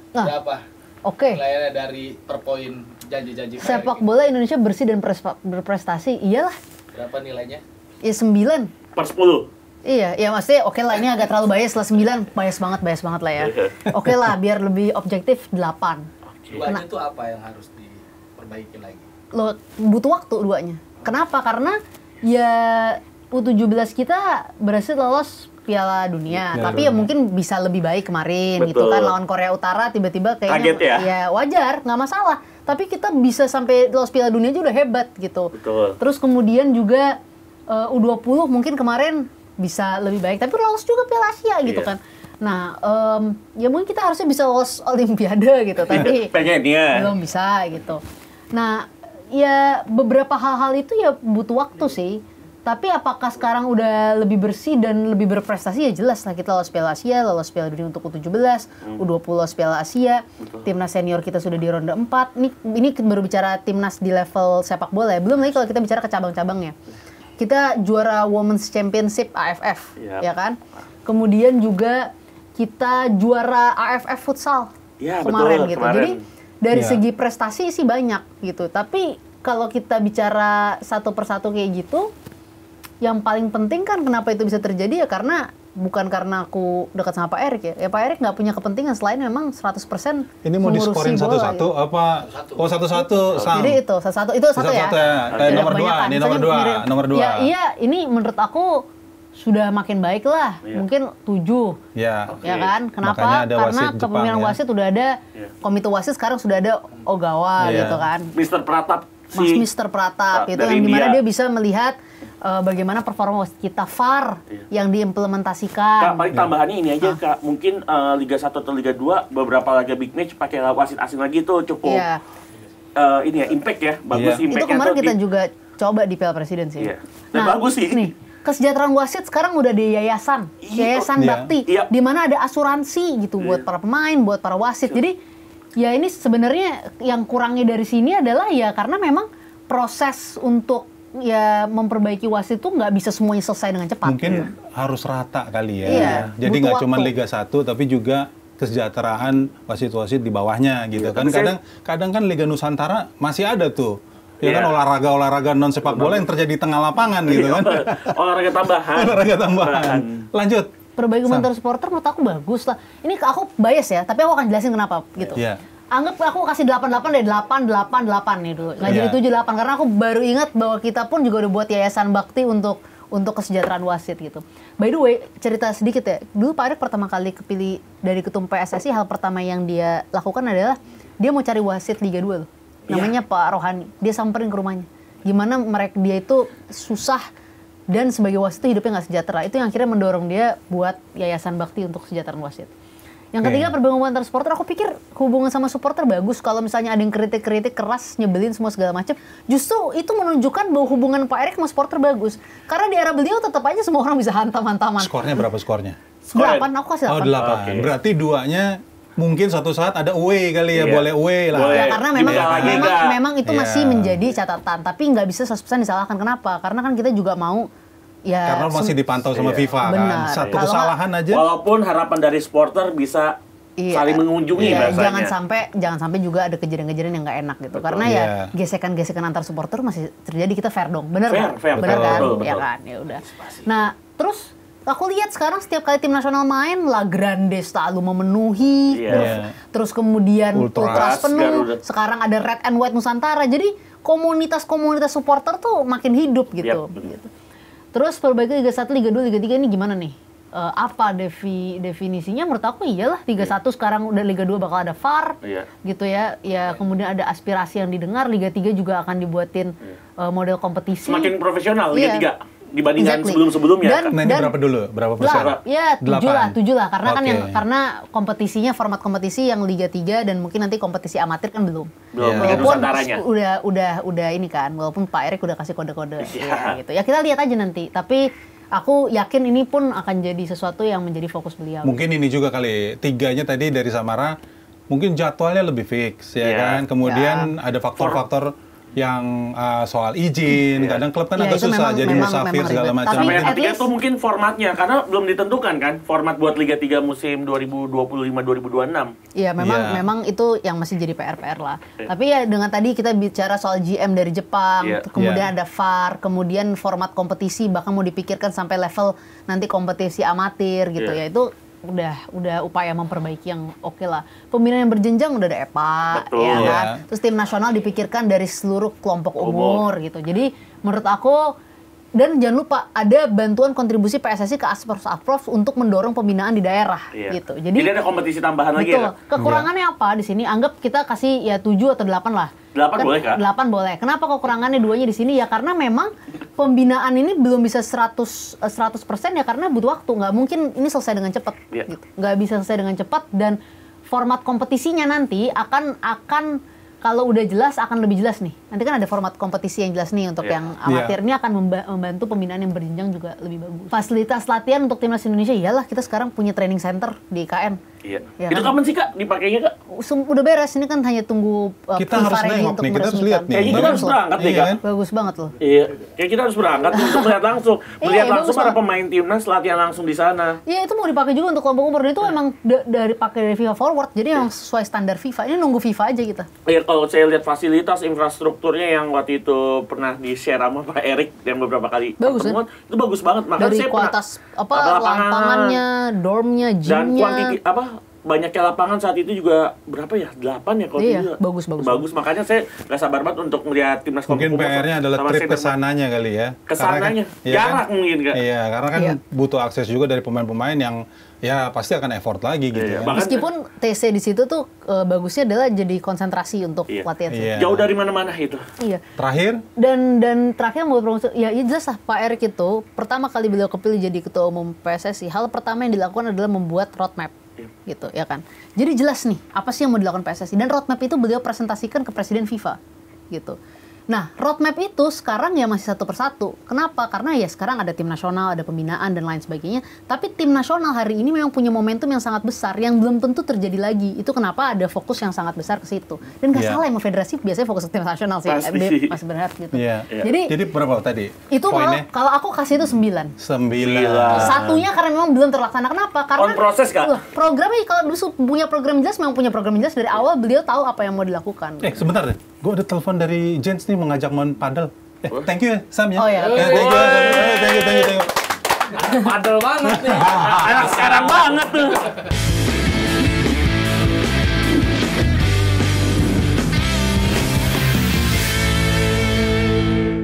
Berapa? Oke. Penilaiannya dari per poin janji-janji Pak Sepak Erick. bola Indonesia bersih dan berprestasi, iyalah. Berapa nilainya? Ya 9. Per 10. Iya, ya maksudnya oke lah, ini agak terlalu bias lah, 9, bias banget lah ya. Oke lah, biar lebih objektif 8. Duanya itu apa yang harus diperbaiki lagi? Lo butuh waktu duanya. Kenapa? Karena ya U17 kita berhasil lolos Piala Dunia, tapi ya mungkin bisa lebih baik kemarin gitu kan, lawan Korea Utara tiba-tiba kayaknya kaget ya wajar, nggak masalah. Tapi kita bisa sampai lolos Piala Dunia aja udah hebat gitu. Betul. Terus kemudian juga U20 mungkin kemarin bisa lebih baik, tapi lolos juga Piala Asia gitu kan. Nah, ya mungkin kita harusnya bisa lolos Olimpiade gitu, tapi pengennya belum bisa gitu. Nah, ya beberapa hal-hal itu ya butuh waktu sih. Tapi apakah sekarang udah lebih bersih dan lebih berprestasi? Ya jelas lah, kita lolos Piala Asia, lolos Piala Dunia untuk U17, U20 lolos Piala Asia, timnas senior kita sudah di ronde 4. Ini baru bicara timnas di level sepak bola ya. Belum lagi kalau kita bicara ke cabang-cabangnya. Kita juara Women's Championship AFF, ya kan? Kemudian juga kita juara AFF Futsal kemarin gitu. Jadi dari segi prestasi sih banyak gitu. Tapi kalau kita bicara satu persatu kayak gitu, yang paling penting kan kenapa itu bisa terjadi ya karena bukan karena aku dekat sama Pak Erick ya. Ya Pak Erick nggak punya kepentingan selain memang 100% ini mau diskorin satu-satu gitu. apa? Oh satu-satu Sam. Jadi itu satu ya. Nomor dua. Ya iya, ini menurut aku sudah makin baik lah. Mungkin 7. Ya kan? Kenapa? Karena kepemimpinan wasit udah ada, komite wasit sekarang sudah ada Ogawa gitu kan. Mr. Pratap. Mr. Pratap itu yang dimana dia bisa melihat bagaimana performa wasit kita, VAR yang diimplementasikan. Kak, paling tambahannya ini aja Kak, mungkin Liga 1 atau Liga 2 beberapa laga big match pakai wasit asing lagi tuh cukup ini ya, impact ya, bagus impact-nya. Itu kemarin kita juga coba di Piala Presiden sih. Nah, bagus sih. Nih, kesejahteraan wasit sekarang udah di yayasan bakti, di mana ada asuransi gitu buat para pemain, buat para wasit. Jadi ya ini sebenarnya yang kurangnya dari sini adalah ya karena memang proses untuk ya memperbaiki wasit itu nggak bisa semuanya selesai dengan cepat. Mungkin harus rata kali ya. Iya, jadi nggak cuma Liga 1 tapi juga kesejahteraan wasit-wasit di bawahnya gitu kan. Kadang kan Liga Nusantara masih ada tuh. Ya kan olahraga non sepak bola yang terjadi di tengah lapangan gitu kan. Olahraga tambahan. Lanjut. Perbaiki komentar supporter menurut aku bagus lah. Ini aku bias ya, tapi aku akan jelasin kenapa gitu. Anggap aku kasih 88 dari 888 nih dulu. Nggak jadi 78 karena aku baru ingat bahwa kita pun juga udah buat yayasan bakti untuk kesejahteraan wasit gitu. By the way, cerita sedikit ya. Dulu Pak Erick pertama kali kepilih dari ketum PSSI, hal pertama yang dia lakukan adalah dia mau cari wasit Liga 2 loh. Namanya Pak Rohani. Dia samperin ke rumahnya. Gimana dia itu susah dan sebagai wasit itu hidupnya nggak sejahtera. Itu yang akhirnya mendorong dia buat yayasan bakti untuk kesejahteraan wasit. Yang ketiga, perbedaan antar supporter. Aku pikir hubungan sama supporter bagus. Kalau misalnya ada yang kritik keras, nyebelin semua segala macam, justru itu menunjukkan bahwa hubungan Pak Erick sama supporter bagus. Karena di era beliau tetap aja semua orang bisa hantam-hantaman. Skornya berapa skornya? 8, aku kasih 8. Oh 8. Berarti duanya mungkin suatu saat ada away kali ya, boleh away lah. Ya karena memang itu masih menjadi catatan. Tapi nggak bisa 100% disalahkan. Kenapa? Karena kan kita juga mau ya, karena masih dipantau sama FIFA kan. Satu kesalahan aja. Walaupun harapan dari supporter bisa saling mengunjungi bahasanya. Jangan sampai juga ada kejadian-kejadian yang nggak enak gitu. Betul. Karena ya gesekan-gesekan antar supporter masih terjadi, kita fair dong. Bener kan? Bener kan? Ya kan? Ya udah. Nah, terus aku lihat sekarang setiap kali tim nasional main, La Grande selalu memenuhi. Terus kemudian Ultras penuh. Sekarang ada Red and White Nusantara. Jadi komunitas-komunitas supporter tuh makin hidup gitu. Terus perbaiki Liga 1, Liga 2, Liga 3 ini gimana nih? Apa definisinya? Menurut aku iyalah Liga 1 sekarang udah, Liga 2 bakal ada VAR gitu ya. Ya kemudian ada aspirasi yang didengar. Liga 3 juga akan dibuatin model kompetisi. Semakin profesional Liga 3 dibandingkan sebelum-sebelumnya. Nah ini berapa dulu? Berapa persen? Ya 7 lah. Karena kan karena kompetisinya, format kompetisi yang Liga 3 dan mungkin nanti kompetisi amatir kan belum. Walaupun udah ini kan, walaupun Pak Erick udah kasih kode-kode gitu. Ya kita lihat aja nanti. Tapi aku yakin ini pun akan jadi sesuatu yang menjadi fokus beliau. Mungkin ini juga kali, 3-nya tadi dari Samara, mungkin jadwalnya lebih fix ya kan. Kemudian ada faktor-faktor yang soal izin, kadang klub kan agak itu susah jadi musafir segala macam. Sama yang At ketiga least- tuh mungkin formatnya, karena belum ditentukan kan format buat Liga 3 musim 2025-2026. Iya, memang itu yang masih jadi PR lah. Tapi ya dengan tadi kita bicara soal GM dari Jepang, kemudian ada VAR, kemudian format kompetisi bahkan mau dipikirkan sampai level nanti kompetisi amatir gitu ya. Itu udah upaya memperbaiki yang oke lah. Pembinaan yang berjenjang udah ada EPA, Betul. ya kan. Terus tim nasional dipikirkan dari seluruh kelompok umur gitu. Jadi menurut aku, dan jangan lupa ada bantuan kontribusi PSSI ke Asprof untuk mendorong pembinaan di daerah gitu. Jadi ada kompetisi tambahan lagi ya, Kak? Kekurangannya apa di sini? Anggap kita kasih ya 7 atau 8 lah. 8 boleh, Kak? 8 boleh. Kenapa kekurangannya duanya di sini? Ya karena memang pembinaan ini belum bisa 100% ya karena butuh waktu. Nggak mungkin ini selesai dengan cepat. Gitu. Nggak bisa selesai dengan cepat, dan format kompetisinya nanti akan kalau udah jelas akan lebih jelas nih. Nanti kan ada format kompetisi yang jelas nih untuk yang amatir. Ini akan membantu pembinaan yang berjenjang juga lebih bagus. Fasilitas latihan untuk timnas Indonesia, iyalah kita sekarang punya training center di IKN. Iya. Ya Itu kan? kapan sih, Kak, dipakainya, Kak? Udah beres, ini kan hanya tunggu Kita harus nengok nih, kita harus lihat nih. Kayaknya kita harus berangkat deh, Kak. Bagus banget loh. Iya, kayak kita harus berangkat untuk melihat langsung. Melihat Iya, langsung bagus para banget. pemain timnas latihan langsung di sana. Iya, itu mau dipakai juga untuk kelompok umur. Dan itu emang dari FIFA Forward. Jadi emang sesuai standar FIFA. Ini nunggu FIFA aja kita. Iya, kalau saya lihat fasilitas infrastrukturnya yang waktu itu pernah di-share sama Pak Erik yang beberapa kali Bagus, pertemuan, itu bagus banget. Makanya Dari saya kualitas lapangan, lapangannya, dormnya, dan gymnya. kuantiti banyaknya lapangan saat itu juga berapa ya? 8 ya kalau Iya, tidak. bagus. Makanya saya nggak sabar banget untuk melihat timnas Mungkin Komputer PR-nya adalah sama trip Sinteyong. ke sananya kali ya. Kesananya, Iya jarak mungkin, Kak. Iya, karena kan Iya. butuh akses juga dari pemain-pemain yang ya pasti akan effort lagi gitu Iya, ya. bahkan- Meskipun TC di situ tuh bagusnya adalah jadi konsentrasi untuk latihan. Iya. Jauh dari mana-mana itu. Iya. Terakhir, Dan terakhir mau promosi, ya jelas lah Pak Erik itu pertama kali beliau kepilih jadi ketua umum PSSI, hal pertama yang dilakukan adalah membuat roadmap. Gitu ya kan. Jadi jelas nih apa sih yang mau dilakukan PSSI, dan roadmap itu beliau presentasikan ke Presiden FIFA gitu. Nah, roadmap itu sekarang ya masih satu persatu. Kenapa? Karena ya sekarang ada tim nasional, ada pembinaan dan lain sebagainya. Tapi tim nasional hari ini memang punya momentum yang sangat besar yang belum tentu terjadi lagi. Itu kenapa ada fokus yang sangat besar ke situ. Dan nggak salah emang federasi biasanya fokus ke tim nasional sih. Pasti. Mas Bernhard gitu. iya. Jadi berapa tadi? itu poinnya? kalau aku kasih itu 9. 9. Satunya karena memang belum terlaksana. Kenapa? Karena On proses, Kak. Programnya kalau dulu punya program jelas, memang punya program jelas dari awal, beliau tahu apa yang mau dilakukan. Sebentar deh. Gue ada telepon dari Jens nih mengajak main padel. Thank you ya, Sam ya. Oh, iya. Thank you. Padel banget nih. Anak sekarang banget tuh.